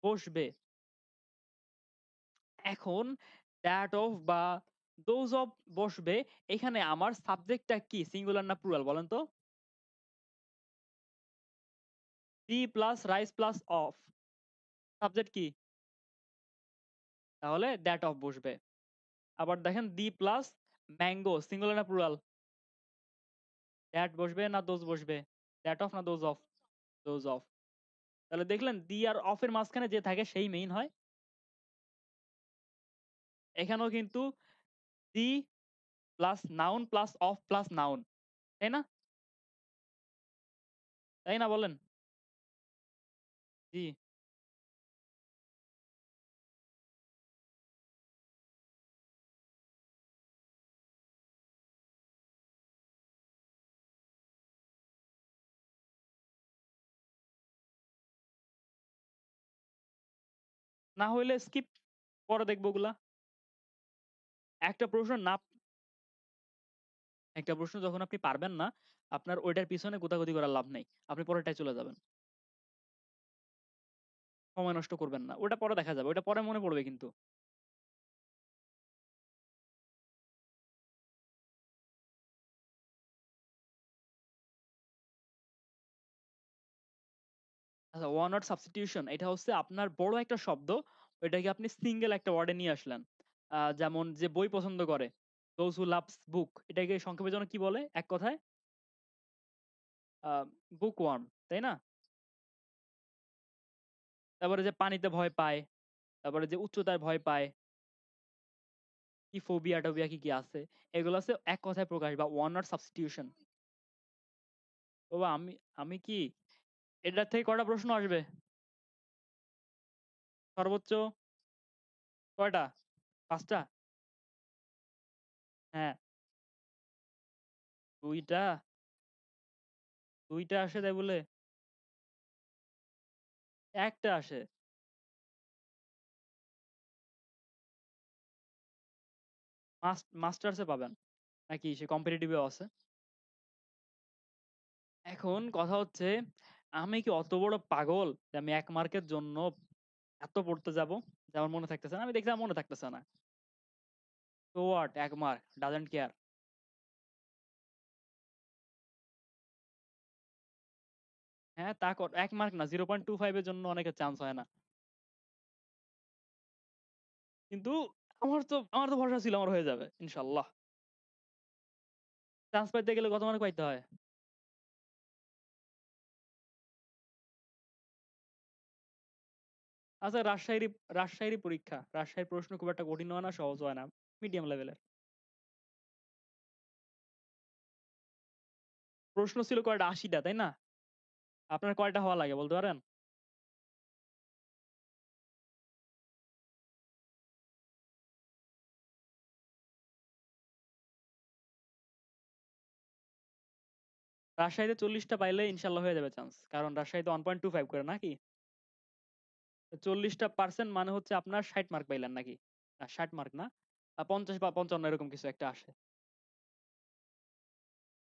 বসবে। এখন দ্যাট অফ বা দোজ অফ বসবে, এখানে আমার সাবজেক্টটা কি সিঙ্গুলার না প্লুরাল বলেন তো? The plus rice plus of, subject কি? তাহলে দ্যাট অফ বসবে। আবার দেখেন দি প্লাস ম্যাঙ্গো, সিঙ্গুলার না প্লুরাল? দ্যাট বসবে না দোজ বসবে? দ্যাট অফ না দোজ অফ? Those of. তাহলে দেখলেন দি আর অফ এর মাঝখানে যে থাকে সেই মেইন হয়। এখানেও কিন্তু the plus noun plus of plus noun, তাই না? তাই না বলেন? জি। না হইলে স্কিপ, পরে দেখবো ওগুলা। একটা প্রশ্ন না, একটা প্রশ্ন যখন আপনি পারবেন না, আপনার ওইটার পিছনে গোতাগুতি করার লাভ নেই। আপনি পরেরটায় চলে যাবেন। সময় নষ্ট করবেন না। ওটা পরে দেখা যাবে। ওটা পরে মনে পড়বে কিন্তু। আচ্ছা, ওয়ান ওয়ার্ড সাবস্টিটিউশন এটা হচ্ছে আপনার বড় একটা শব্দ, ওইটাকে আপনি সিঙ্গেল একটা ওয়ার্ডে নিয়ে আসলেন। যেমন যে বই পছন্দ করে, দোজ হু লাভস বুক, এটাকে সংক্ষেপে যেন কি বলে এক কথায়? বুক ওয়ার্ম, তাই না? তারপরে যে পানিতে ভয় পায়, তারপরে যে উচ্চতায় ভয় পায়, কি ফোবিয়া টোবিয়া কি কি আছে, এগুলো আছে এক কথায় প্রকাশ বা ওয়ান ওয়ার্ড সাবস্টিটিউশন। বাবা আমি, আমি কি, এটার থেকে কয়টা প্রশ্ন আসবে সর্বোচ্চ? কয়টা? 5টা? হ্যাঁ, 2টা। 2টা আসে তাই বলে? একটা আসে। মাস্টার্সে পাবেন নাকি সে কম্পিটিটিভেও আছে? এখন কথা হচ্ছে, আমি কি অত বড় পাগল যে আমি 1 মার্কের জন্য এত পড়তে যাব যে আমার মনে থাকতেছে না? আমি দেখলাম মনে থাকতেছে না, তো হোয়াট, 1 মার্ক ডাজন্ট কেয়ার। হ্যাঁ, 1 মার্ক না, 0.25 এর জন্য অনেকের চান্স হয় না। কিন্তু আমার তো ভরসা ছিল আমার হয়ে যাবে ইনশাল্লাহ। চান্স পাইতে গেলে কত মার্ক পাইতে হয়? আচ্ছা, রাজশাহীর পরীক্ষা, রাজশাহীর প্রশ্ন খুব একটা কঠিন হয় না, সহজ হয় না, মিডিয়াম লেভেলের। প্রশ্ন ছিল কয়টা, 80টা, তাই না? আপনার কয়টা হওয়া লাগে বলতে পারেন? রাজশাহীতে 40টা পাইলে ইনশাল্লাহ হয়ে যাবে চান্স, কারণ রাজশাহীতে 1.25 করে নাকি। 40টা% মানে হচ্ছে আপনার 60 মার্ক পাইলেন নাকি, 60 মার্ক না, 50 বা 55 এরকম কিছু একটা আসে।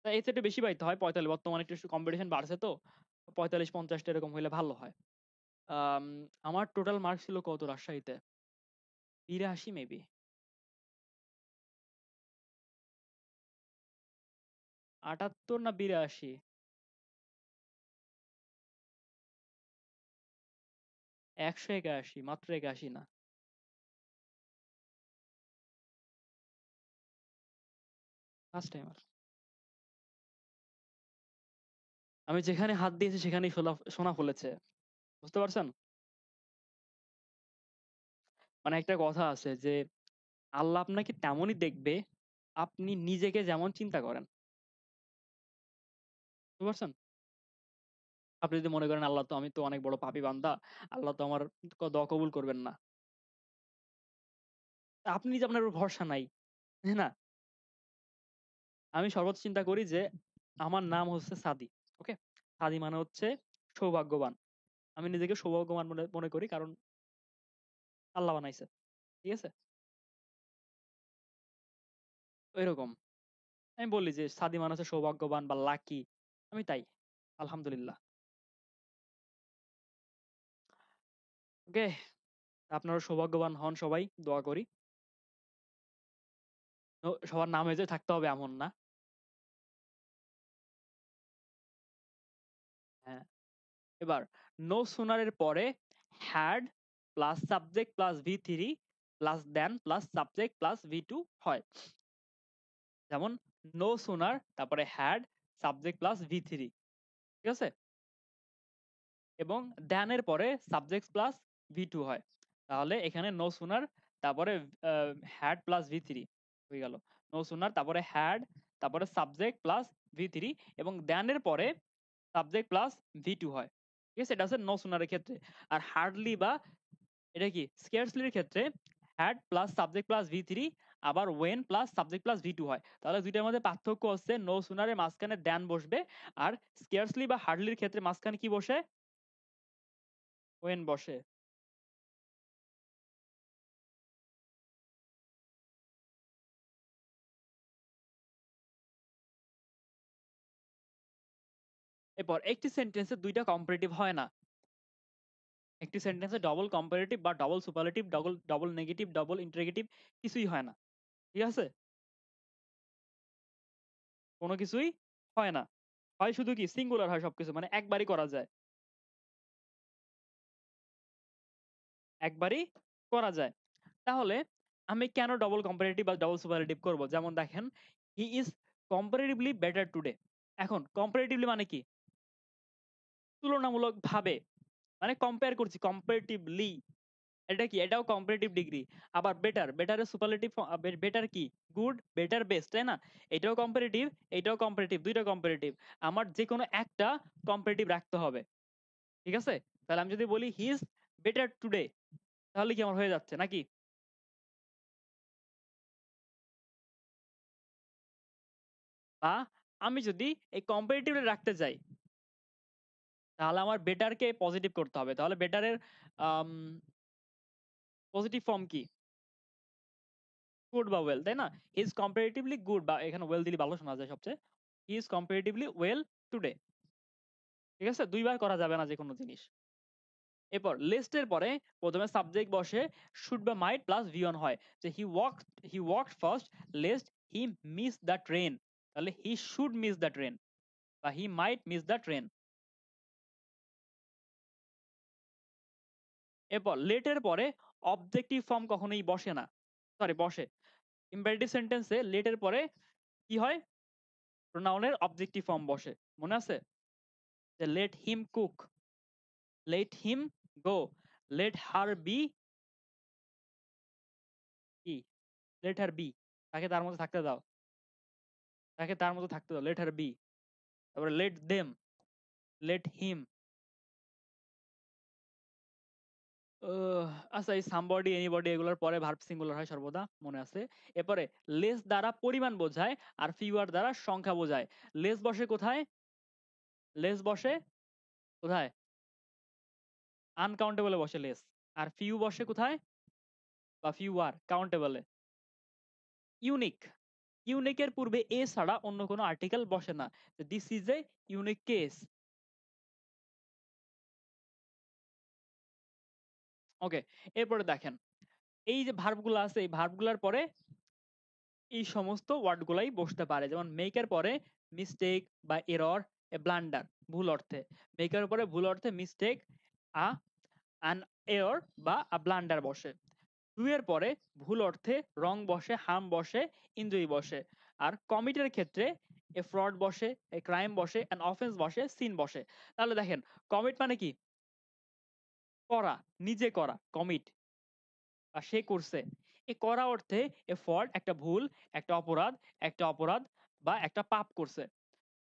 তা এর চেয়ে একটু বেশি পাইতে হয়, 45, বর্তমানে একটু কম্পিটিশন বাড়ছে তো, 45-50টা এরকম হইলে ভালো হয়। আম, আমার টোটাল মার্ক ছিল কত রাজশাহীতে, 83 মেবি, 78 না 82। 181, মাত্র 81 না। First timer. আমি যেখানে হাত দিয়েছি সেখানেই সোনা সোনা ফলেছে, বুঝতে পারছেন? মানে একটা কথা আছে যে আল্লাহ আপনাকে তেমনই দেখবে আপনি নিজেকে যেমন চিন্তা করেন, বুঝতে পারছেন? আপনি যদি মনে করেন আল্লাহ তো, আমি তো অনেক বড় পাপী বান্দা, আল্লাহ তো আমার দোয়া কবুল করবেন না, তা আপনি নিজে আপনার উপর ভরসা নাই, তাই না? আমি সর্বোচ্চ চিন্তা করি যে আমার নাম হচ্ছে সাদি, ওকে, সাদি মানে হচ্ছে সৌভাগ্যবান। আমি নিজেকে সৌভাগ্যবান মনে মনে করি, কারণ আল্লাহ বানাইছে, ঠিক আছে, ওইরকম। আমি বলি যে সাদি মানে হচ্ছে সৌভাগ্যবান বা লাকি, আমি তাই, আলহামদুলিল্লাহ। ওকে, আপনারা সৌভাগ্যবান হন সবাই, দোয়া করি। সবার নামে যে থাকতে হবে এমন না। হ্যাঁ, এবার নো সুনারের পরে had plus subject plus V3 plus then plus subject plus V2 হয়। যেমন নো সুনার, তারপরে হ্যাড, সাবজেক্ট প্লাস V3, ঠিক আছে, এবং দেনের পরে সাবজেক্ট প্লাস V2 হয়। তাহলে এখানে নো সুনার, তারপরে হ্যাড প্লাস V3 হয়ে গেল। নো সুনার, তারপরে হ্যাড, তারপরে সাবজেক্ট প্লাস V3, এবং দেনের পরে সাবজেক্ট প্লাস V2 হয়, ঠিক আছে, এটা হচ্ছে নো সুনারের ক্ষেত্রে। আর হার্ডলি বা এটা কি স্কেয়ারসলির ক্ষেত্রে had plus subject plus V3, আবার when plus subject plus V2 হয়। তাহলে দুইটার মধ্যে পার্থক্য হচ্ছে নো সুনারের মাঝখানে দেন বসবে, আর স্কেয়ারসলি বা হার্ডলির ক্ষেত্রে মাঝখানে কি বসে, ওয়েন বসে। এরপর একটি সেন্টেন্সে দুইটা কম্পারেটিভ হয় না, একটি সেন্টেন্সে ডবল কম্পারেটিভ বা double superlative, double double negative, double interrogative কিছুই হয় না, ঠিক আছে, কোনো কিছুই হয় না। হয় শুধু কি সিঙ্গুলার হয় সবকিছু, মানে একবারই করা যায়, একবারই করা যায়। তাহলে আমি কেন ডবল কম্পারেটিভ বা ডবল সুপারলেটিভ করব? যেমন দেখেন, he is comparatively better today. এখন কম্পারেটিভলি মানে কি? তুলনামূলক ভাবে, মানে কম্পেয়ার করছি কম্পারেটিভলি, এটা কি, এটাও কম্পারেটিভ ডিগ্রি। আবার বেটার, বেটারের সুপারলেটিভ, বেটার কি, গুড, বেটার, বেস্ট, তাই না? এটাও কম্পারেটিভ, এটাও কম্পারেটিভ, দুইটা কম্পারেটিভ। আমার যে কোনো একটা কম্পারেটিভ রাখতে হবে, ঠিক আছে? তাহলে আমি যদি বলি হি ইজ বেটার টুডে, তাহলে কি আমার হয়ে যাচ্ছে নাকি? বা আমি যদি এই কম্পারেটিভলি রাখতে যাই, তাহলে আমার বেটারকে পজিটিভ করতে হবে। তাহলে বেটারের পজিটিভ ফর্ম কি? গুড বা ওয়েল, তাই না? হি ইজ কম্পারেটিভলি গুড, বা এখানে ওয়েল দিলে ভালো শোনা যায় সবচেয়ে। He is comparatively well today, ঠিক আছে, দুইবার করা যাবে না যে কোনো জিনিস। এরপর লিস্টের পরে প্রথমে সাবজেক্ট বসে, শুড বা মাইট প্লাস V1 হয়। যে he walked fast, lest he miss the train, তাহলে he should miss the train বা he might miss the train. এরপর লেটের পরে অবজেক্টিভ ফর্ম কখনোই বসে না, সরি বসে। ইম্পারেটিভ সেন্টেন্সে লেটের পরে কি হয়? প্রোনাউনের অবজেক্টিভ ফর্ম বসে, মনে আছে? যে let him cook, let him go, let her be কি, লেট হার বি, তাকে তার মধ্যে থাকতে দাও, তাকে তার মধ্যে থাকতে দাও, লেট হার বি। তারপরে লেট দেম, লেট হিম। আচ্ছা, এই সামবডি এনিবডি এগুলোর পরে ভার্ব সিঙ্গুলার হয় সর্বদা, মনে আছে। এরপরে লেস দ্বারা পরিমাণ বোঝায় আর ফিউয়ার দ্বারা সংখ্যা বোঝায়। লেস বসে কোথায়? লেস বসে কোথায়? আনকাউন্টেবলে বসে লেস। আর ফিউ বসে কোথায়? বা ফিউয়ার কাউন্টেবলে। ইউনিক, ইউনিকের পূর্বে এ ছাড়া অন্য কোনো আর্টিকেল বসে না। This is a unique case. Okay, এরপরে দেখেন এই যে ভার্বগুলো আছে, এই ভার্বগুলোর পরে এই সমস্ত ওয়ার্ডগুলাই বসতে পারে। যেমন মেকের পরে মিস্টেক বা এরর, এ ব্লান্ডার ভুল অর্থে। মেকের পরে ভুল অর্থে মিস্টেক, আ অ্যান এরর বা আ ব্লান্ডার বসে। ডু এর পরে ভুল অর্থে রং বসে, হার্ম বসে, ইনজুরি বসে। আর কমিটের ক্ষেত্রে এ ফ্রড বসে, এ ক্রাইম বসে, অ্যান অফেন্স বসে, সিন বসে। তাহলে দেখেন কমিট মানে কি? করা, নিজে করা, কমিট বা সে করছে। এ করা অর্থে এ ফল্ট একটা ভুল, একটা অপরাধ, একটা অপরাধ বা একটা পাপ করছে।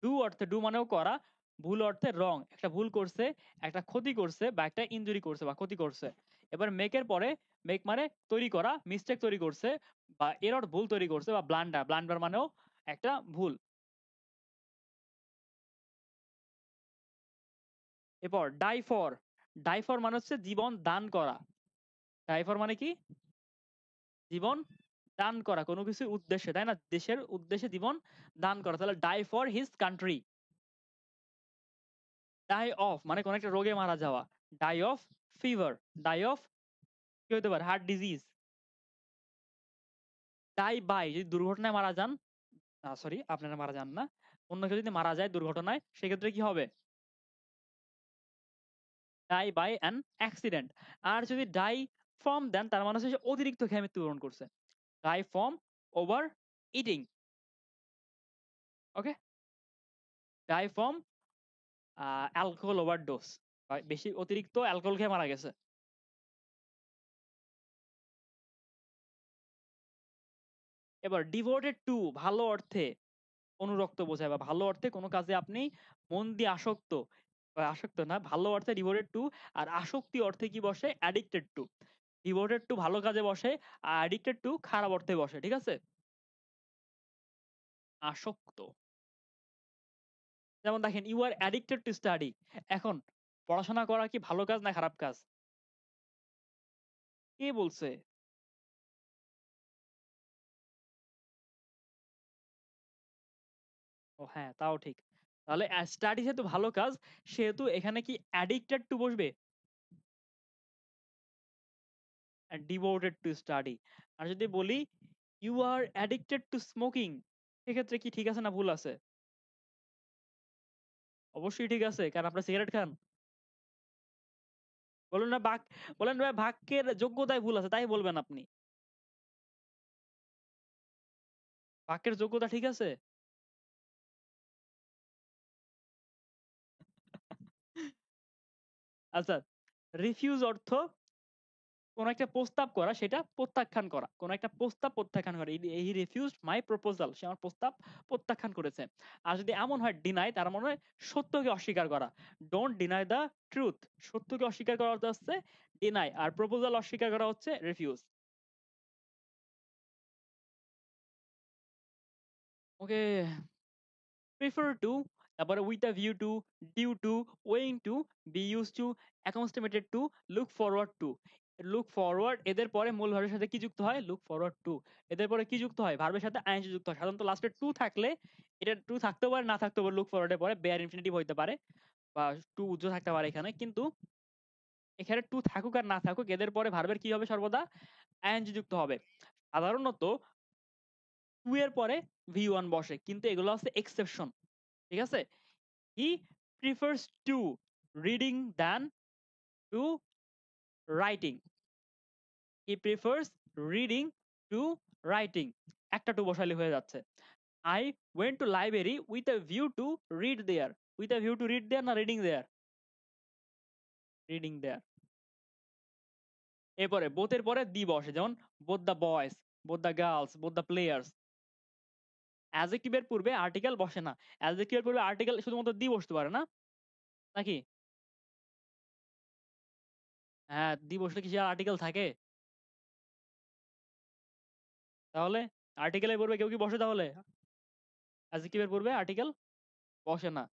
ডু অর্থে ডু মানেও করা, ভুল অর্থে রং, একটা ভুল করছে, একটা ক্ষতি করছে বা একটা ইনজুরি করছে বা ক্ষতি করছে। এবার মেকের পরে মেক মানে তৈরি করা, মিস্টেক তৈরি করছে বা এরর ভুল তৈরি করছে, বা ব্লান্ডার, ব্লান্ডার মানেও একটা ভুল। এরপর ডাই ফর, ডাই ফর মানে হচ্ছে জীবন দান করা। ডাই ফর মানে কি? জীবন দান করা কোনো কিছুর উদ্দেশ্যে, তাই না? দেশের উদ্দেশ্যে জীবন দান করা, তাহলে die for his country. Die of মানে কোন একটা রোগে মারা যাওয়া। Die of fever, die of কি হতে পারে? Heart disease. ডাই বাই যদি দুর্ঘটনায় মারা যান, সরি আপনারা মারা যান না, অন্য কেউ যদি মারা যায় দুর্ঘটনায়, সেক্ষেত্রে কি হবে? Die by an accident. আর যদি ডাই ফ্রম দেন, তার মানে হচ্ছে সে অতিরিক্ত খেয়ে মৃত্যুবরণ করছে। Die from overeating. Okay, die from alcohol overdose, বেশি অতিরিক্ত অ্যালকোহল খেয়ে মারা গেছে। এবার ডিভোটেড টু ভালো অর্থে অনুরক্ত বোঝায়, বা ভালো অর্থে কোনো কাজে আপনি মন দিয়ে আসক্ত, আসক্ত না, ভালো অর্থে ডিভোটেড টু। আর আসক্তি অর্থে কি বসে? Addicted to. ডিভোটেড টু ভালো কাজে বসে, আর অ্যাডিক্টেড টু খারাপ অর্থে বসে, ঠিক আছে? আসক্ত। যেমন দেখেন you are addicted to study. এখন পড়াশোনা করা কি ভালো কাজ না খারাপ কাজ? কে বলছে? ও হ্যাঁ, তাও ঠিক। তাহলে স্টাডি যেহেতু ভালো কাজ, সেহেতু এখানে কি অ্যাডিক্টেড টু বসবে? Devoted to study. আর যদি বলি you are addicted to smoking, সেক্ষেত্রে কি ঠিক আছে না ভুল আছে? অবশ্যই ঠিক আছে, কারণ আপনারা সিগারেট খান। বলুন না বাক, বলেন ভাই বাক্যের যোগ্যতায় ভুল আছে তাই বলবেন আপনি। বাক্যের যোগ্যতা ঠিক আছে। আচ্ছা, রিফিউজ অর্থ কোন একটা প্রস্তাব করা, সেটা প্রত্যাখ্যান করা। কোন একটা প্রস্তাব প্রত্যাখ্যান করা। হি রিফিউজড মাই প্রপোজাল, সে আমার প্রস্তাব প্রত্যাখ্যান করেছে। আর যদি এমন হয় ডিনাই, তার মানে সত্যকে অস্বীকার করা। ডোন্ট ডিনাই দ্য ট্রুথ, সত্যকে অস্বীকার করা অর্থ হচ্ছে ডিনাই, আর প্রপোজাল অস্বীকার করা হচ্ছে রিফিউজ। ওকে, প্রিফার টু, তারপরে with a view to, due to, owing to, be used to, accustomed to, look forward to. Look forward এদের পরে মূল ভার্বের সাথে কি যুক্ত হয়? Look forward to. এদের পরে কি যুক্ত হয়? ভার্বের সাথে আইএনজি যুক্ত হয়। সাধারণত লাস্টে টু থাকলে, এটা টু থাকতেও পারে না থাকতেও পারে, লুক ফরওয়ার্ডের পরে বেয়ার ইনফিনিটিভ হইতে পারে বা টু উজ্জ্ব থাকতে পারে এখানে, কিন্তু এখানে টু থাকুক আর না থাকুক, এদের পরে ভার্বের কি হবে? সর্বদা আইএনজি যুক্ত হবে। সাধারণত টু এর পরে ভি ওয়ান বসে, কিন্তু এগুলো হচ্ছে এক্সেপশন, ঠিক আছে? He prefers to reading than to writing. He prefers reading to writing. একটা টু বসালে হয়ে যাচ্ছে। I went to library with a view to read there. With a view to read there না রিডিং দেয়ার? Reading দেয়ার। এরপরে both এর পরে দি বসে, যেমন both the boys, both the girls, both the players। Adjective এর পূর্বে আর্টিকেল বসে না। অ্যাডজেক্টিভ এর পূর্বে আর্টিকেল শুধুমাত্র দি বসতে পারে না, নাকি? হ্যাঁ, দি বসলে কি সে আর্টিকেল থাকে? তাহলে আর্টিকেলের পূর্বে কেউ কি বসে তাহলে? অ্যাডজেক্টিভ এর পূর্বে আর্টিকেল বসে না।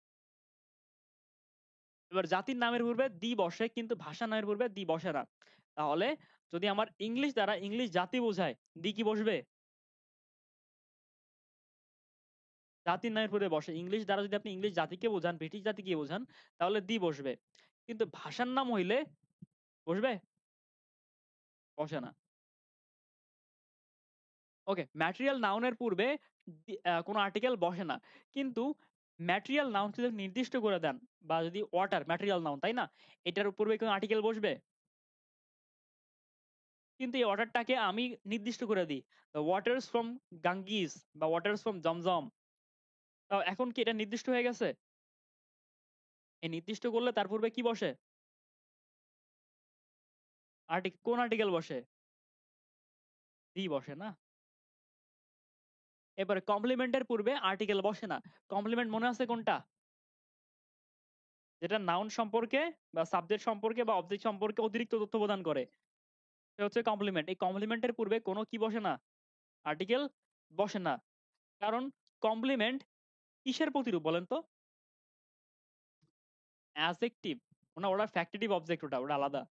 এবার জাতির নামের পূর্বে দি বসে, কিন্তু ভাষা নামের পূর্বে দি বসে না। তাহলে যদি আমার ইংলিশ দ্বারা ইংলিশ জাতি বোঝায়, দি কি বসবে? জাতির নামের পূর্বে বসে। ইংলিশ দ্বারা যদি আপনি ইংলিশ জাতিকে বোঝান, ব্রিটিশ জাতিকে বোঝান, তাহলে দি বসবে। কিন্তু ভাষার নাম হইলে বসবে? বসে না। ওকে, ম্যাটেরিয়াল নাউনের পূর্বে কোনো আর্টিকেল বসে না। কিন্তু ম্যাটেরিয়াল নাউন যদি নির্দিষ্ট করে দেন, বা যদি ওয়াটার ম্যাটেরিয়াল নাউন, তাই না? এটার পূর্বে কোনো আর্টিকেল বসবে? কিন্তু এই ওয়াটারটাকে আমি নির্দিষ্ট করে দিই, ওয়াটার্স ফ্রম গাঙ্গিস বা ওয়াটার্স ফ্রম জমজম। তাও এখন কি এটা নির্দিষ্ট হয়ে গেছে? এই নির্দিষ্ট করলে তার পূর্বে কি বসে? কোন আর্টিকেল বসে? দি বসে না? এবারে কমপ্লিমেন্টের পূর্বে আর্টিকেল বসে না। কমপ্লিমেন্ট মনে আছে কোনটা? যেটা নাউন সম্পর্কে বা সাবজেক্ট সম্পর্কে বা অবজেক্ট সম্পর্কে অতিরিক্ত তথ্য প্রদান করে, সেটা হচ্ছে কমপ্লিমেন্ট। এই কমপ্লিমেন্টের পূর্বে কোনো কি বসে না? আর্টিকেল বসে না। কারণ কমপ্লিমেন্ট কিসের প্রতিরূপ বলেন তো? অ্যাডজেক্টিভ। ওটা ফ্যাক্টিটিভ অবজেক্ট, ওটা আলাদা।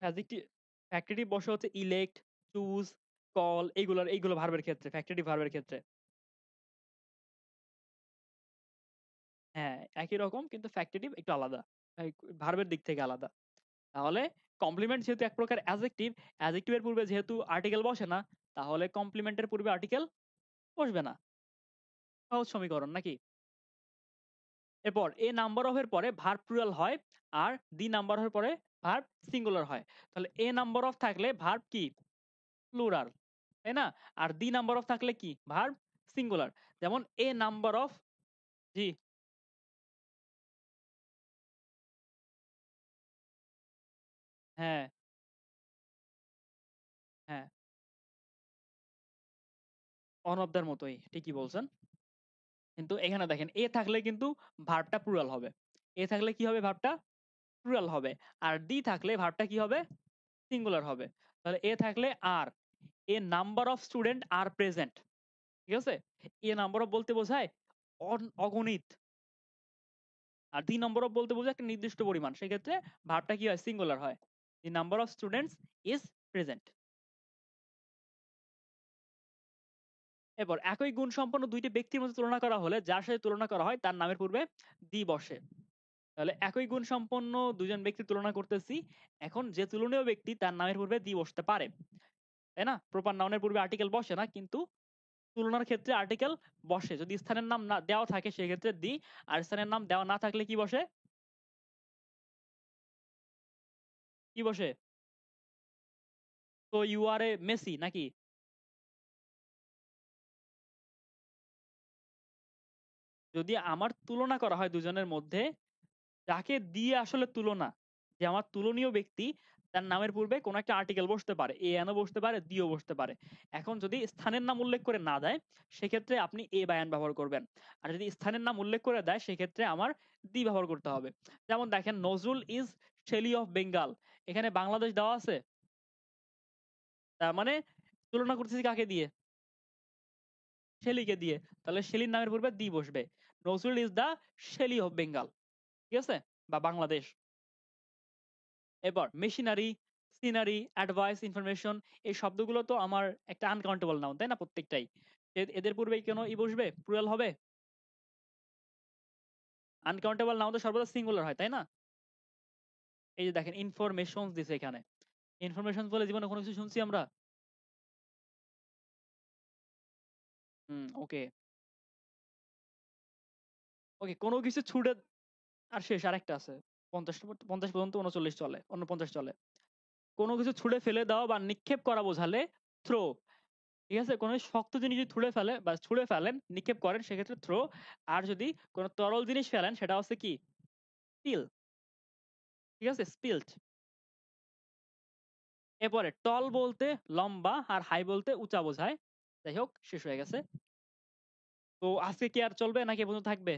অ্যাডজেক্টিভ ফ্যাক্টিটিভ বসে হচ্ছে ইলেক্ট, চুজ, কল, এইগুলো ভার্বের ক্ষেত্রে, ফ্যাক্টিটিভ ভার্বের ক্ষেত্রে। হ্যাঁ, একই রকম, কিন্তু ফ্যাক্টিটিভ একটু আলাদা। ভার্বের দিক থেকে আলাদা। তাহলে কমপ্লিমেন্ট যেহেতু এক প্রকার অ্যাডজেক্টিভ, অ্যাডজেক্টিভের পূর্বে যেহেতু আর্টিকেল বসে না, তাহলে কমপ্লিমেন্টের পূর্বে আর্টিকেল বসবে না। সহজ সমীকরণ নাকি? এরপর এ নাম্বার অফ এর পরে ভার্ব প্লুরাল হয়, আর দি নাম্বার অফ এর পরে ভার্ব সিঙ্গুলার হয়। তাহলে এ নাম্বার অফ থাকলে ভার্ব কি? প্লুরাল, তাই না? আর দি নাম্বার অফ থাকলে কি? Verb singular. যেমন এ নাম্বার অফ, জি, হ্যাঁ, হ্যাঁ, অনবদার মতোই, ঠিকই বলছেন। কিন্তু এখানে দেখেন এ থাকলে কিন্তু ভার্বটা প্লুরাল হবে। এ থাকলে কি হবে? ভার্বটা প্লুরাল হবে। আর দি থাকলে ভার্বটা কি হবে? সিঙ্গুলার হবে। তাহলে এ থাকলে আর, a number of student are present, ঠিক আছে? এ নাম্বার অফ বলতে বোঝায় অগণিত। আর দি নাম্বার অফ বলতে বোঝায় একটা নির্দিষ্ট পরিমাণ। সেক্ষেত্রে ভার্বটা কি হয়? সিঙ্গুলার হয়। The number of students is present. এরপর একই গুণ সম্পন্ন দুইটি ব্যক্তির মধ্যে তুলনা করা হলে যার সাথে তুলনা করা হয় তার নামের পূর্বে দি বসে। তাহলে একই গুণ সম্পন্ন দুজন ব্যক্তির তুলনা করতেছি। এখন যে তুলনীয় ব্যক্তি তার নামের পূর্বে দি বসতে পারে, তাই না? প্রপার নাউনের পূর্বে আর্টিকেল বসে না, কিন্তু তুলনার ক্ষেত্রে আর্টিকেল বসে। যদি স্থানের নাম না দেওয়া থাকে সেক্ষেত্রে দি, আর স্থানের নাম দেওয়া না থাকলে কি বসে? কি বসে? তো ইউ আর এ মেসি নাকি? যদি আমার তুলনা করা হয় দুজনের মধ্যে, যাকে দিয়ে আসলে তুলনা, যে আমার তুলনীয় ব্যক্তি, তার নামের পূর্বে কোনো একটা আর্টিকেল বসতে পারে, এ এনও বসতে পারে, দিও বসতে পারে। এখন যদি স্থানের নাম উল্লেখ করে না দেয়, সেক্ষেত্রে আপনি এ বা এন ব্যবহার করবেন। আর যদি স্থানের নাম উল্লেখ করে দেয়, সেক্ষেত্রে আমার দি ব্যবহার করতে হবে। যেমন দেখেন, Nazrul is Shelley of Bengal. এখানে বাংলাদেশ দেওয়া আছে, তার মানে তুলনা করতেছি কাকে দিয়ে? শেলিকে দিয়ে। তাহলে শেলির নামের পূর্বে দি বসবে। Nazrul is the Shelley of Bengal, ঠিক আছে? বা বাংলাদেশ। এরপর মেশিনারি, সিনারি, অ্যাডভাইস, ইনফরমেশন, এই শব্দগুলো তো আমার একটা আনকাউন্টেবল নাউন, তাই না? প্রত্যেকটাই। এদের পূর্বে কেন ই বসবে? প্লুরাল হবে? আনকাউন্টেবল নাউন তো সর্বদা সিঙ্গুলার হয়, তাই না? এই যে দেখেন ইনফরমেশনস দিছে এখানে। ইনফরমেশন বলে জীবনে কোনো কিছু শুনছি আমরা? হুম, ওকে। ওকে, কোনো কিছু ছুড়ে, আর শেষ আরেকটা আছে। ৫০ ৫০ পর্যন্ত ৩৯ চলে, ৪৯ চলে। কোনো কিছু ছুঁড়ে ফেলে দেওয়া বা নিক্ষেপ করা বোঝালে থ্রো। ঠিক আছে? কোনো শক্ত জিনিস যদি ছুঁড়ে ফেলে বা ছুঁড়ে ফেলেন, নিক্ষেপ করেন, সেক্ষেত্রে থ্রো। আর যদি কোনো তরল জিনিস ফেলেন, সেটা হচ্ছে কি? স্পিল। ঠিক আছে? স্পিলড। এরপরে টল বলতে লম্বা আর হাই বলতে উঁচা বোঝায়। যাই হোক শেষ হয়ে গেছে। তো আজকে কি আর চলবে নাকি এ পর্যন্ত থাকবে?